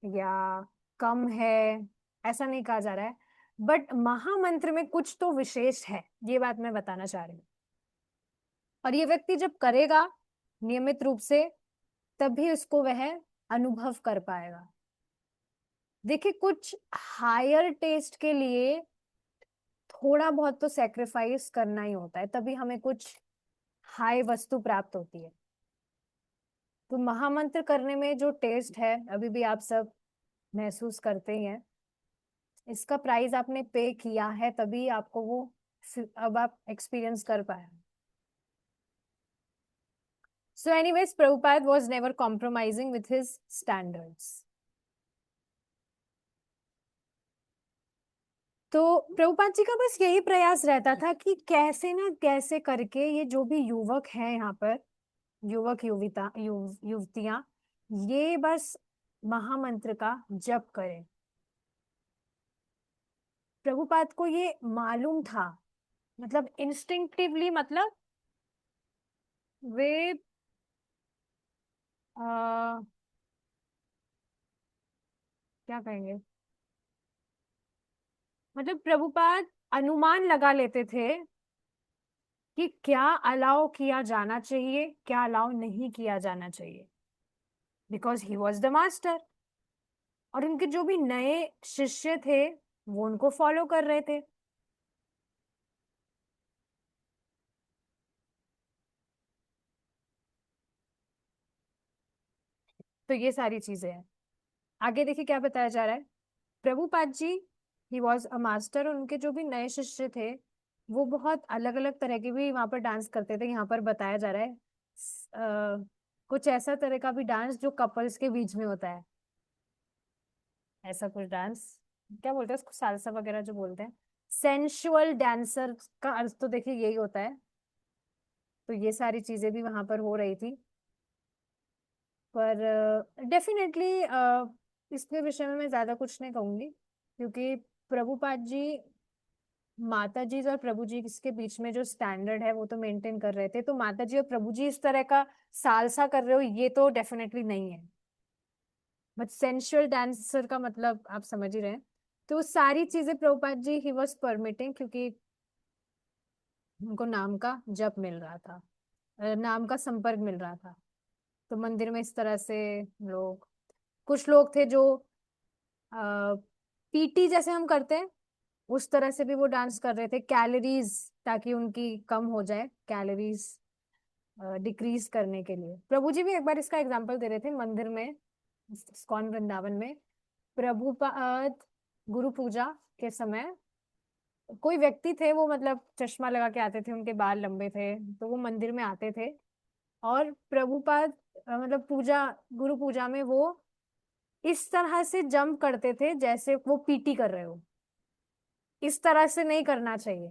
A: या कम है, ऐसा नहीं कहा जा रहा है। बट महामंत्र में कुछ तो विशेष है, ये बात मैं बताना चाह रही हूँ। और ये व्यक्ति जब करेगा नियमित रूप से, तभी उसको वह अनुभव कर पाएगा। देखिए, कुछ हायर टेस्ट के लिए थोड़ा बहुत तो सेक्रीफाइस करना ही होता है, तभी हमें कुछ हाई वस्तु प्राप्त होती है। तो महामंत्र करने में जो टेस्ट है अभी भी आप सब महसूस करते ही हैं। इसका प्राइस आपने पे किया है तभी आपको वो अब आप एक्सपीरियंस कर पाए। So anyways, Prabhupada was never compromising with his standards. तो प्रभुपाद जी का बस यही प्रयास रहता था कि कैसे ना कैसे करके ये जो भी युवक है यहाँ पर, युवक युवतियां, ये बस महामंत्र का जप करें। प्रभुपाद को ये मालूम था, मतलब इंस्टिंक्टिवली, मतलब वे क्या कहेंगे, मतलब प्रभुपाद अनुमान लगा लेते थे कि क्या अलाउ किया जाना चाहिए, क्या अलाउ नहीं किया जाना चाहिए, because he was the master. और उनके जो भी नए शिष्य थे वो उनको फॉलो कर रहे थे। तो ये सारी चीजें हैं। आगे देखिए क्या बताया जा रहा है। Prabhupada ji, he was a master, और उनके जो भी नए शिष्य थे वो बहुत अलग अलग तरह के भी वहां पर डांस करते थे। यहाँ पर बताया जा रहा है कुछ ऐसा तरह का भी डांस जो कपल्स के बीच में होता है, ऐसा कुछ डांस, क्या बोलते हैं उसको, सालसा वगैरह जो बोलते हैं। सेंशुअल डांसर का अर्थ तो देखिए यही होता है। तो ये सारी चीजें भी वहां पर हो रही थी। पर डेफिनेटली इसके विषय में मैं ज्यादा कुछ नहीं कहूंगी, क्योंकि प्रभुपाद जी माता जी और प्रभु जी इसके बीच में जो स्टैंडर्ड है वो तो मेंटेन कर रहे थे। तो माता जी और प्रभु जी इस तरह का सालसा कर रहे हो ये तो डेफिनेटली नहीं है। बट सेंशुअल डांसर का मतलब आप समझ ही रहे हैं। तो वो सारी चीजें Prabhupada ji he was permitting, क्योंकि उनको नाम का जप मिल रहा था, नाम का संपर्क मिल रहा था। तो मंदिर में इस तरह से लोग, कुछ लोग थे जो पीटी जैसे हम करते हैं उस तरह से भी वो डांस कर रहे थे, कैलोरीज, ताकि उनकी कम हो जाए, कैलोरीज डिक्रीज करने के लिए। प्रभु जी भी एक बार इसका एग्जांपल दे रहे थे मंदिर में, इस्कॉन वृंदावन में। प्रभुपाद गुरु पूजा के समय कोई व्यक्ति थे, वो मतलब चश्मा लगा के आते थे, उनके बाल लंबे थे, तो वो मंदिर में आते थे और प्रभुपाद मतलब पूजा, गुरु पूजा में वो इस तरह से जंप करते थे जैसे वो पीटी कर रहे हो। इस तरह से नहीं करना चाहिए,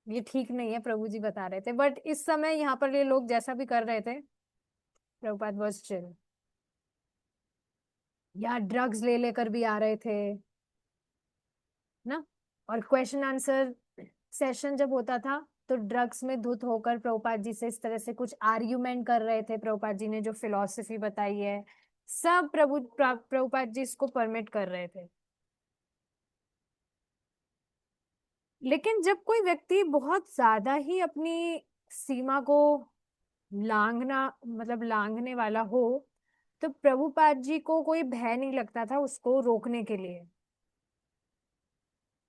A: ये ठीक नहीं है, प्रभु जी बता रहे थे। बट इस समय यहाँ पर ये लोग जैसा भी कर रहे थे, प्रभुपाद बस चिल, या ड्रग्स ले लेकर भी आ रहे थे ना। और क्वेश्चन आंसर सेशन जब होता था तो ड्रग्स में धुत होकर प्रभुपाद जी से इस तरह से कुछ आर्ग्यूमेंट कर रहे थे। प्रभुपाद जी ने जो फिलॉसफी बताई है सब प्रभुपाद जी इसको परमिट कर रहे थे। लेकिन जब कोई व्यक्ति बहुत ज्यादा ही अपनी सीमा को लांघना, मतलब लांघने वाला हो, तो प्रभुपाद जी को कोई भय नहीं लगता था उसको रोकने के लिए।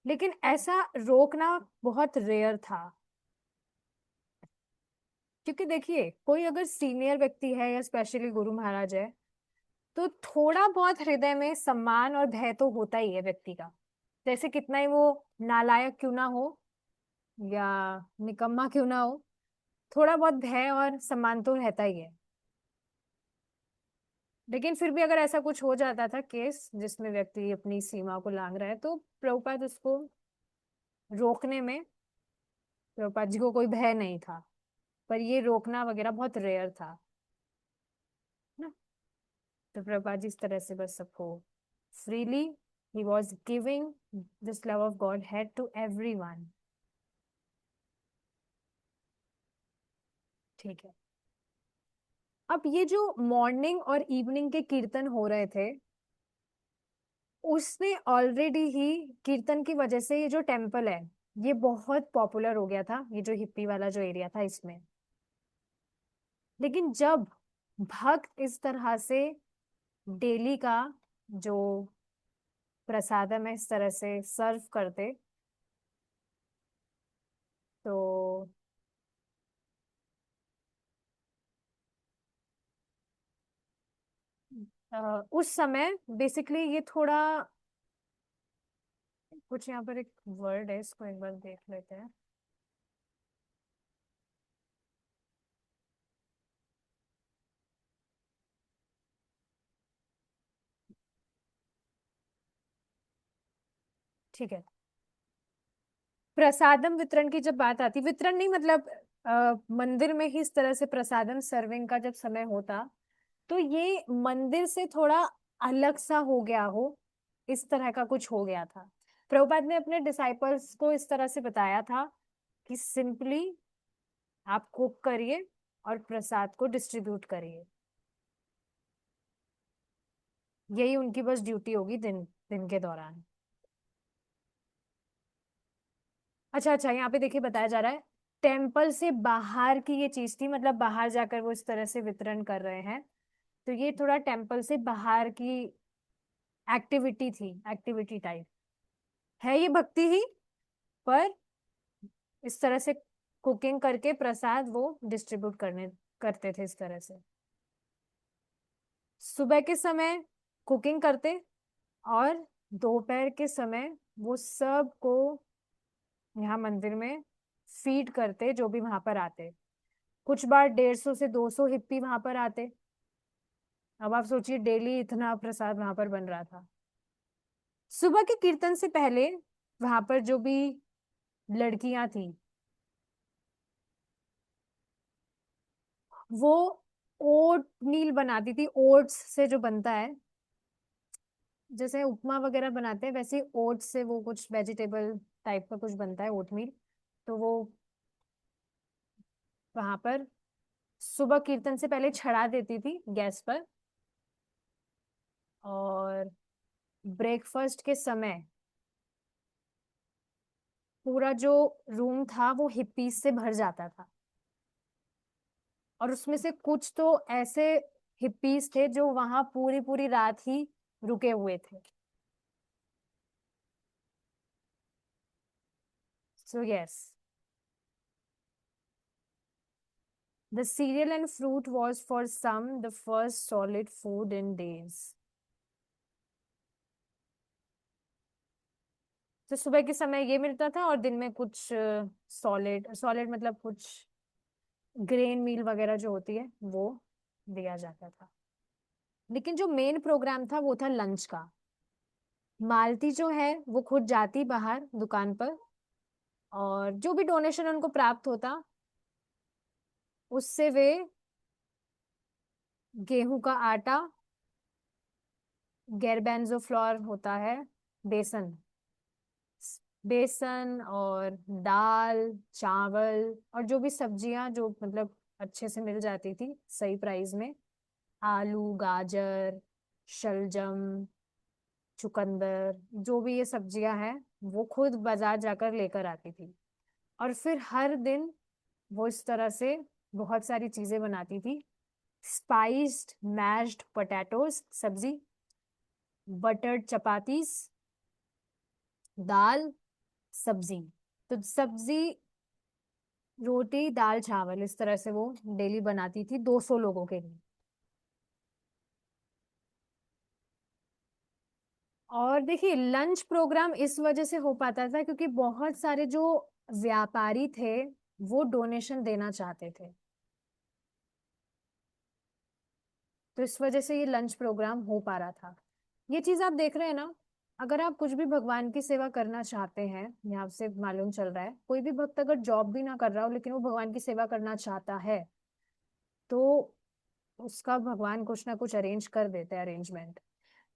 A: लेकिन ऐसा रोकना बहुत रेयर था, क्योंकि देखिए कोई अगर सीनियर व्यक्ति है या स्पेशली गुरु महाराज है तो थोड़ा बहुत हृदय में सम्मान और भय तो होता ही है व्यक्ति का। जैसे कितना ही वो नालायक क्यों ना हो या निकम्मा क्यों ना हो, थोड़ा बहुत भय और सम्मान तो रहता ही है। लेकिन फिर भी अगर ऐसा कुछ हो जाता था केस जिसमें व्यक्ति अपनी सीमा को लांघ रहा है, तो प्रभुपाद उसको रोकने में, प्रभुपाद जी को कोई भय नहीं था। पर ये रोकना वगैरह बहुत रेयर था ना। तो प्रभुपाद जी इस तरह से बस सबको freely, he was giving this love of Godhead to everyone। ठीक है। अब ये जो मॉर्निंग और इवनिंग के कीर्तन हो रहे थे, उसने ऑलरेडी ही कीर्तन की वजह से ये जो टेम्पल है ये बहुत पॉपुलर हो गया था, ये जो हिप्पी वाला जो एरिया था इसमें। लेकिन जब भक्त इस तरह से डेली का जो प्रसादम है इस तरह से सर्व करते, तो उस समय बेसिकली ये थोड़ा कुछ यहाँ पर एक वर्ड है, इसको एक बार देख लेते हैं। ठीक है, प्रसादम वितरण की जब बात आती, वितरण नहीं मतलब मंदिर में ही इस तरह से प्रसादम सर्विंग का जब समय होता, तो ये मंदिर से थोड़ा अलग सा हो गया हो, इस तरह का कुछ हो गया था। प्रभुपाद ने अपने डिसाइपल्स को इस तरह से बताया था कि सिंपली आप कुक करिए और प्रसाद को डिस्ट्रीब्यूट करिए, यही उनकी बस ड्यूटी होगी दिन दिन के दौरान। अच्छा अच्छा, यहाँ पे देखिए बताया जा रहा है, टेम्पल से बाहर की ये चीज थी, मतलब बाहर जाकर वो इस तरह से वितरण कर रहे हैं, तो ये थोड़ा टेम्पल से बाहर की एक्टिविटी थी, एक्टिविटी टाइप है ये भक्ति ही, पर इस तरह से कुकिंग करके प्रसाद वो डिस्ट्रीब्यूट करने करते थे इस तरह से। सुबह के समय कुकिंग करते, और दोपहर के समय वो सबको यहाँ मंदिर में फीड करते जो भी वहां पर आते। कुछ बार 150 से 200 हिप्पी वहां पर आते। अब आप सोचिए डेली इतना प्रसाद वहां पर बन रहा था। सुबह के कीर्तन से पहले वहां पर जो भी लड़कियां थी, वो ओट मील बनाती थी, ओट्स से जो बनता है, जैसे उपमा वगैरह बनाते हैं वैसे ओट्स से वो कुछ वेजिटेबल टाइप का कुछ बनता है, ओट मील। तो वो वहां पर सुबह कीर्तन से पहले छड़ा देती थी गैस पर, और ब्रेकफास्ट के समय पूरा जो रूम था वो हिप्पीज से भर जाता था, और उसमें से कुछ तो ऐसे हिप्पीज थे जो वहां पूरी पूरी रात ही रुके हुए थे। So yes, the cereal and fruit was for some the first solid food in days. तो सुबह के समय ये मिलता था, और दिन में कुछ सॉलिड सॉलिड मतलब कुछ ग्रेन मील वगैरह जो होती है वो दिया जाता था। लेकिन जो मेन प्रोग्राम था वो था लंच का। मालती जो है वो खुद जाती बाहर दुकान पर, और जो भी डोनेशन उनको प्राप्त होता उससे वे गेहूं का आटा, गैरबेंजो फ्लोर होता है, बेसन, बेसन और दाल, चावल, और जो भी सब्जियां जो मतलब अच्छे से मिल जाती थी सही प्राइस में, आलू, गाजर, शलजम, चुकंदर, जो भी ये सब्जियां हैं वो खुद बाजार जाकर लेकर आती थी। और फिर हर दिन वो इस तरह से बहुत सारी चीजें बनाती थी। स्पाइस्ड मैश्ड पोटैटोज सब्जी, बटर्ड चपातीस, दाल, सब्जी। तो सब्जी, रोटी, दाल, चावल, इस तरह से वो डेली बनाती थी 200 लोगों के लिए। और देखिए लंच प्रोग्राम इस वजह से हो पाता था क्योंकि बहुत सारे जो व्यापारी थे वो डोनेशन देना चाहते थे, तो इस वजह से ये लंच प्रोग्राम हो पा रहा था। ये चीज आप देख रहे हैं ना, अगर आप कुछ भी भगवान की सेवा करना चाहते हैं, यहाँ से मालूम चल रहा है कोई भी भक्त अगर जॉब भी ना कर रहा हो लेकिन वो भगवान की सेवा करना चाहता है, तो उसका भगवान कुछ ना कुछ अरेंज कर देते हैं, अरेंजमेंट।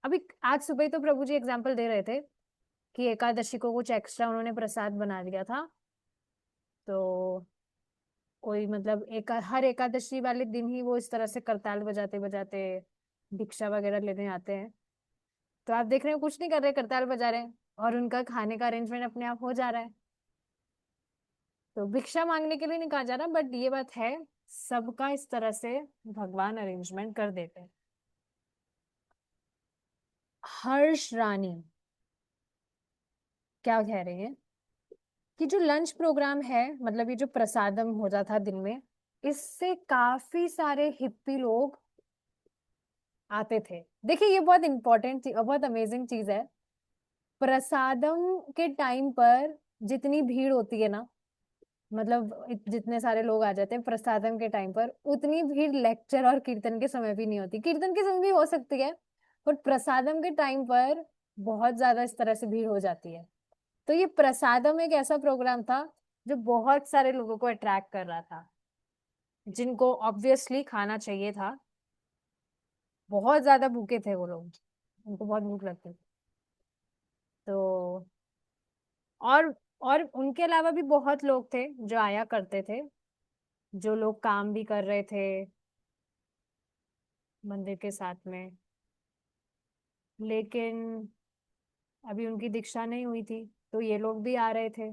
A: अभी आज सुबह ही तो प्रभु जी एग्जाम्पल दे रहे थे कि एकादशी को कुछ एक्स्ट्रा उन्होंने प्रसाद बना दिया था, तो कोई मतलब एक हर एकादशी वाले दिन ही वो इस तरह से करताल बजाते बजाते भिक्षा वगैरह लेने आते हैं। तो आप देख रहे हो कुछ नहीं कर रहे, करताल बजा रहे हैं, और उनका खाने का अरेंजमेंट अपने आप हो जा रहा है। तो भिक्षा मांगने के लिए नहीं कहा जा रहा, बट ये बात है सबका इस तरह से भगवान अरेंजमेंट कर देते हैं। हर्ष रानी क्या कह रही है कि जो लंच प्रोग्राम है, मतलब ये जो प्रसादम होता था दिन में, इससे काफी सारे हिप्पी लोग आते थे। देखिए ये बहुत इंपॉर्टेंट बहुत अमेजिंग चीज है। प्रसादम के टाइम पर जितनी भीड़ होती है ना, मतलब जितने सारे लोग आ जाते हैं प्रसादम के टाइम पर, उतनी भीड़ लेक्चर और कीर्तन के समय भी नहीं होती। कीर्तन के समय भी हो सकती है, पर प्रसादम के टाइम पर बहुत ज्यादा इस तरह से भीड़ हो जाती है। तो ये प्रसादम एक ऐसा प्रोग्राम था जो बहुत सारे लोगों को अट्रैक्ट कर रहा था, जिनको ऑब्वियसली खाना चाहिए था। बहुत ज्यादा भूखे थे वो लोग, उनको बहुत भूख लगती थी। तो और और उनके अलावा भी बहुत लोग थे जो आया करते थे, जो लोग काम भी कर रहे थे मंदिर के साथ में, लेकिन अभी उनकी दीक्षा नहीं हुई थी, तो ये लोग भी आ रहे थे।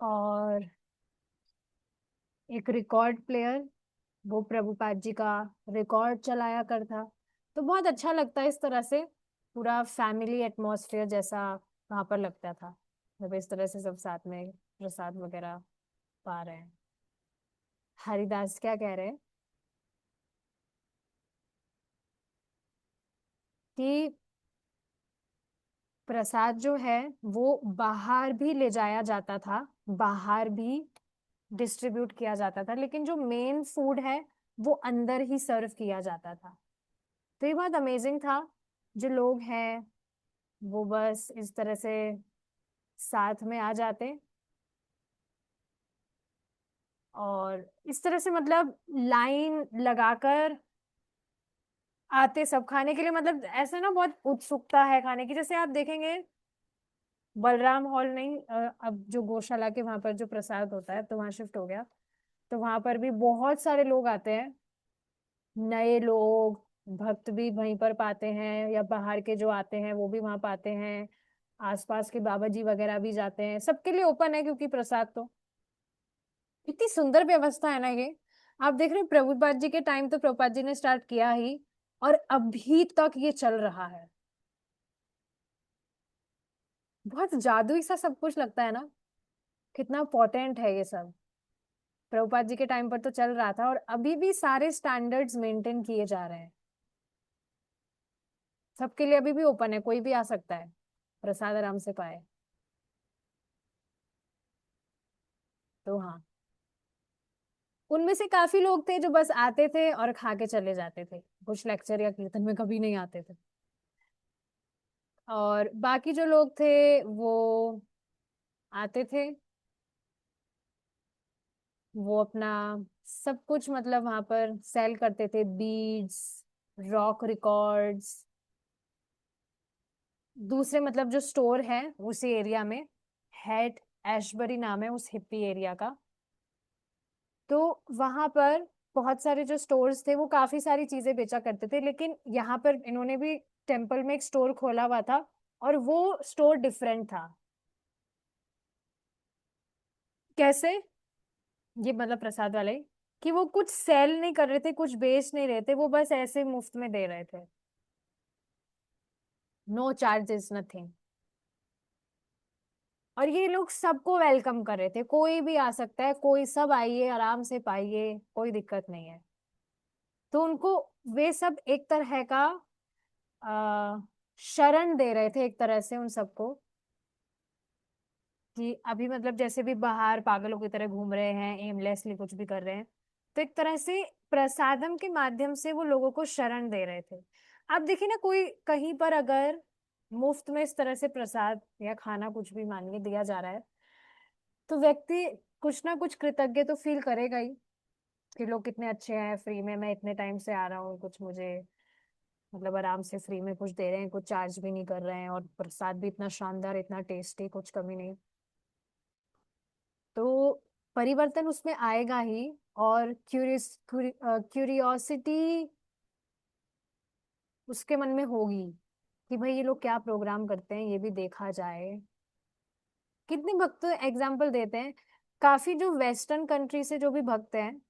A: और एक रिकॉर्ड प्लेयर, वो प्रभुपाद जी का रिकॉर्ड चलाया करता। तो बहुत अच्छा लगता है इस तरह से, पूरा फैमिली एटमॉस्फेयर जैसा वहां पर लगता था, जब इस तरह से सब साथ में प्रसाद वगैरह पा रहे हैं। हरिदास क्या कह रहे हैं कि प्रसाद जो है वो बाहर भी ले जाया जाता था, बाहर भी डिस्ट्रीब्यूट किया जाता था, लेकिन जो मेन फूड है वो अंदर ही सर्व किया जाता था। तो ये बहुत अमेजिंग था। जो लोग हैं वो बस इस तरह से साथ में आ जाते, और इस तरह से मतलब लाइन लगाकर आते सब खाने के लिए। मतलब ऐसा ना बहुत उत्सुकता है खाने की। जैसे आप देखेंगे बलराम हॉल नहीं, अब जो गौशाला के वहां पर जो प्रसाद होता है तो वहां शिफ्ट हो गया, तो वहां पर भी बहुत सारे लोग आते हैं, नए लोग, भक्त भी वहीं पर पाते हैं, या बाहर के जो आते हैं वो भी वहां पाते हैं, आसपास के बाबा जी वगैरह भी जाते हैं, सबके लिए ओपन है, क्योंकि प्रसाद तो इतनी सुंदर व्यवस्था है ना ये। आप देख रहे हैं प्रभुपाद जी के टाइम तो प्रभुपाद जी ने स्टार्ट किया ही, और अभी तक ये चल रहा है। बहुत जादुई सा सब कुछ लगता है ना, कितना पोटेंट है ये सब। प्रभुपाद जी के टाइम पर तो चल रहा था, और अभी भी सारे स्टैंडर्ड्स मेंटेन किए जा रहे हैं। सबके लिए अभी भी ओपन है, कोई भी आ सकता है, प्रसाद आराम से पाए। तो हाँ, उनमें से काफी लोग थे जो बस आते थे और खा के चले जाते थे, कुछ लेक्चर या कीर्तन में कभी नहीं आते थे। और बाकी जो लोग थे वो आते थे, वो अपना सब कुछ मतलब वहां पर सेल करते थे, बीड्स, रॉक रिकॉर्ड्स, दूसरे मतलब जो स्टोर है उसी एरिया में, हेड एशबरी नाम है उस हिप्पी एरिया का। तो वहां पर बहुत सारे जो स्टोर्स थे वो काफी सारी चीजें बेचा करते थे, लेकिन यहाँ पर इन्होंने भी टेम्पल में एक स्टोर खोला हुआ था, और वो स्टोर डिफरेंट था। कैसे? ये मतलब प्रसाद वाले, कि वो कुछ सेल नहीं कर रहे थे, कुछ बेच नहीं रहे थे, वो बस ऐसे मुफ्त में दे रहे थे, नो चार्जेस नथिंग। और ये लोग सबको वेलकम कर रहे थे, कोई भी आ सकता है, कोई सब आइए आराम से पाइए, कोई दिक्कत नहीं है। तो उनको वे सब एक तरह का आ, शरण दे रहे थे एक तरह से उन सबको, कि अभी मतलब जैसे भी बाहर पागलों की तरह घूम रहे हैं, एमलेसली कुछ भी कर रहे हैं, तो एक तरह से प्रसादम के माध्यम से वो लोगों को शरण दे रहे थे। आप देखिए ना, कोई कहीं पर अगर मुफ्त में इस तरह से प्रसाद या खाना कुछ भी मानिए दिया जा रहा है, तो व्यक्ति कुछ ना कुछ कृतज्ञ तो फील करेगा ही, कि लोग कितने अच्छे हैं, फ्री में मैं इतने टाइम से आ रहा हूँ, कुछ मुझे मतलब आराम से फ्री में कुछ दे रहे हैं, कुछ चार्ज भी नहीं कर रहे हैं, और प्रसाद भी इतना शानदार, इतना टेस्टी, कुछ कमी नहीं। तो परिवर्तन उसमें आएगा ही। और क्यूरियोसिटी उसके मन में होगी, कि भाई ये लोग क्या प्रोग्राम करते हैं, ये भी देखा जाए। कितने भक्त एग्जाम्पल देते हैं, काफी जो वेस्टर्न कंट्री से जो भी भक्त हैं,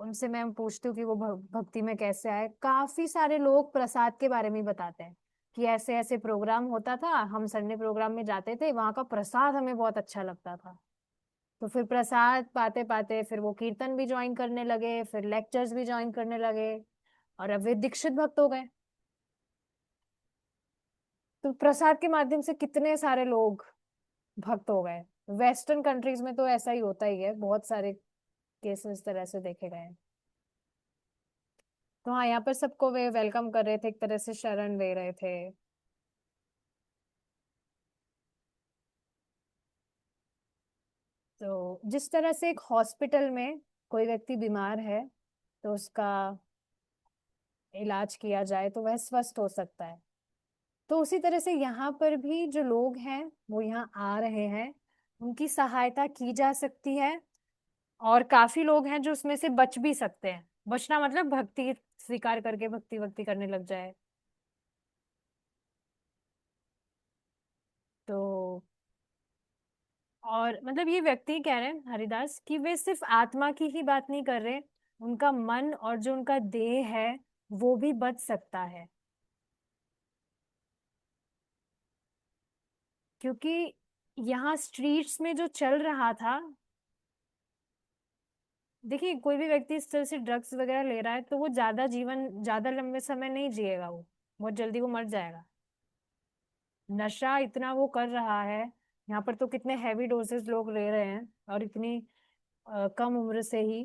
A: उनसे मैं पूछती हूँ कि वो भक्ति में कैसे आए, काफी सारे लोग प्रसाद के बारे में ही बताते हैं, कि ऐसे ऐसे प्रोग्राम होता था, हम संडे प्रोग्राम में जाते थे, वहां का प्रसाद हमें बहुत अच्छा लगता था। तो फिर प्रसाद पाते पाते फिर वो कीर्तन भी ज्वाइन करने लगे, फिर लेक्चर्स भी ज्वाइन करने लगे, और अब वे दीक्षित भक्त हो गए। तो प्रसाद के माध्यम से कितने सारे लोग भक्त हो गए। वेस्टर्न कंट्रीज में तो ऐसा ही होता ही है, बहुत सारे केसेस इस तरह से देखे गए हैं। तो हाँ, यहाँ पर सबको वे वेलकम कर रहे थे, एक तरह से शरण दे रहे थे। तो जिस तरह से एक हॉस्पिटल में कोई व्यक्ति बीमार है तो उसका इलाज किया जाए तो वह स्वस्थ हो सकता है, तो उसी तरह से यहाँ पर भी जो लोग हैं वो यहाँ आ रहे हैं, उनकी सहायता की जा सकती है। और काफी लोग हैं जो उसमें से बच भी सकते हैं। बचना मतलब भक्ति स्वीकार करके भक्ति भक्ति करने लग जाए। तो और मतलब ये व्यक्ति कह रहे हैं हरिदास कि वे सिर्फ आत्मा की ही बात नहीं कर रहे, उनका मन और जो उनका देह है वो भी बच सकता है। क्योंकि यहाँ स्ट्रीट्स में जो चल रहा था, देखिए कोई भी व्यक्ति इस तरह से ड्रग्स वगैरह ले रहा है तो वो ज्यादा लंबे समय नहीं जिएगा, वो बहुत जल्दी वो मर जाएगा। नशा इतना वो कर रहा है, यहाँ पर तो कितने हैवी डोसेस लोग ले रहे हैं और इतनी कम उम्र से ही।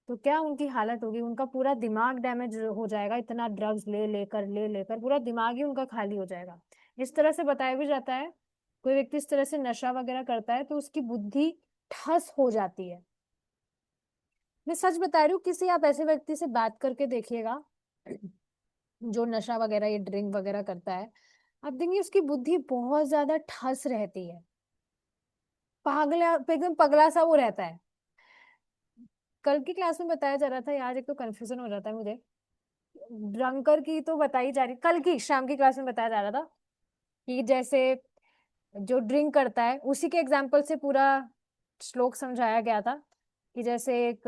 A: तो क्या उनकी हालत होगी, उनका पूरा दिमाग डैमेज हो जाएगा, इतना ड्रग्स ले लेकर पूरा दिमाग ही उनका खाली हो जाएगा। इस तरह से बताया भी जाता है, कोई व्यक्ति इस तरह से नशा वगैरह करता है तो उसकी बुद्धि ठस हो जाती है। मैं सच बता रही हूँ, किसी आप ऐसे व्यक्ति से बात करके देखिएगा जो नशा वगैरह ये ड्रिंक वगैरह करता है, आप देखेंगे उसकी बुद्धि बहुत ज्यादा ठस रहती है, पागला एकदम पगला सा वो रहता है। कल की क्लास में बताया जा रहा था यार, एक तो कंफ्यूजन हो जाता है मुझे, ड्रंकर की तो बताई जा रही, कल की शाम की क्लास में बताया जा रहा था कि जैसे जो ड्रिंक करता है उसी के एग्जाम्पल से पूरा श्लोक समझाया गया था कि जैसे एक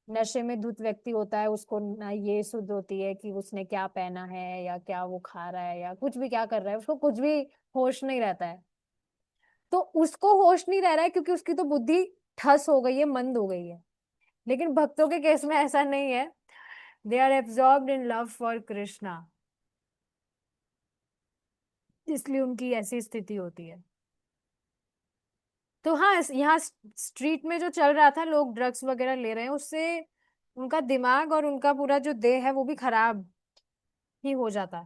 A: नशे में धुत व्यक्ति होता है, उसको ना ये शुद्ध होती है कि उसने क्या पहना है या क्या वो खा रहा है या कुछ भी क्या कर रहा है, उसको कुछ भी होश नहीं रहता है। तो उसको होश नहीं रह रहा है क्योंकि उसकी तो बुद्धि ठस हो गई है, मंद हो गई है। लेकिन भक्तों के केस में ऐसा नहीं है, they are absorbed in love for Krishna, इसलिए उनकी ऐसी स्थिति होती है। तो हाँ, यहाँ स्ट्रीट में जो चल रहा था, लोग ड्रग्स वगैरह ले रहे हैं, उससे उनका दिमाग और उनका पूरा जो देह है वो भी खराब ही हो जाता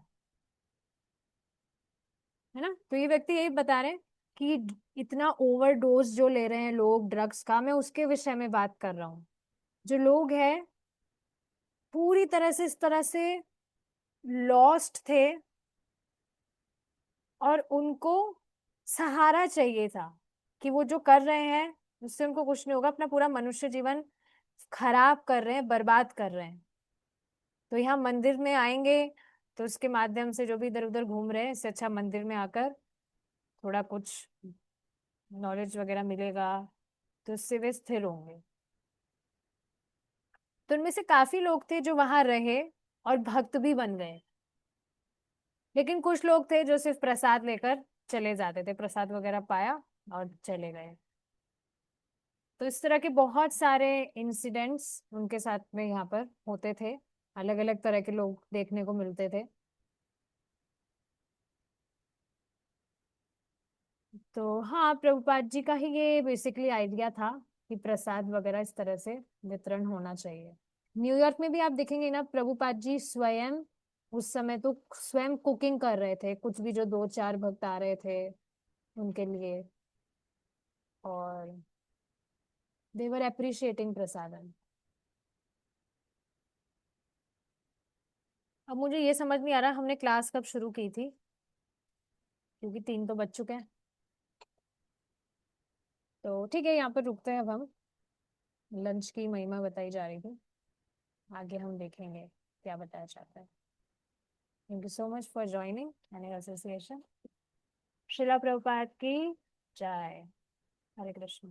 A: है ना। तो ये व्यक्ति यही बता रहे हैं कि इतना ओवरडोज जो ले रहे हैं लोग ड्रग्स का, मैं उसके विषय में बात कर रहा हूँ। जो लोग हैं पूरी तरह से इस तरह से लॉस्ट थे और उनको सहारा चाहिए था कि वो जो कर रहे हैं उससे उनको कुछ नहीं होगा, अपना पूरा मनुष्य जीवन खराब कर रहे हैं, बर्बाद कर रहे हैं। तो यहाँ मंदिर में आएंगे तो उसके माध्यम से जो भी इधर उधर घूम रहे हैं, इससे अच्छा मंदिर में आकर थोड़ा कुछ नॉलेज वगैरह मिलेगा, तो उससे वे स्थिर होंगे। तो उनमें से काफी लोग थे जो वहां रहे और भक्त भी बन गए। लेकिन कुछ लोग थे जो सिर्फ प्रसाद लेकर चले जाते थे, प्रसाद वगैरह पाया और चले गए। तो इस तरह के बहुत सारे इंसिडेंट्स उनके साथ में यहाँ पर होते थे, अलग अलग तरह के लोग देखने को मिलते थे। तो हाँ, प्रभुपाद जी का ही ये बेसिकली आइडिया था कि प्रसाद वगैरह इस तरह से वितरण होना चाहिए। न्यूयॉर्क में भी आप देखेंगे ना, प्रभुपाद जी स्वयं उस समय तो स्वयं कुकिंग कर रहे थे, कुछ भी जो दो चार भक्त आ रहे थे उनके लिए, और देवर अप्रिशिएटिंग प्रसादम। अब मुझे ये समझ नहीं आ रहा हमने क्लास कब शुरू की थी, क्योंकि 3 तो बज चुके हैं। तो ठीक है, यहाँ पर रुकते हैं अब हम। लंच की महिमा बताई जा रही थी, आगे हम देखेंगे क्या बताया जाता है। Thank you so much for joining an association. शिला प्रभुपाद की जय। हरे कृष्ण।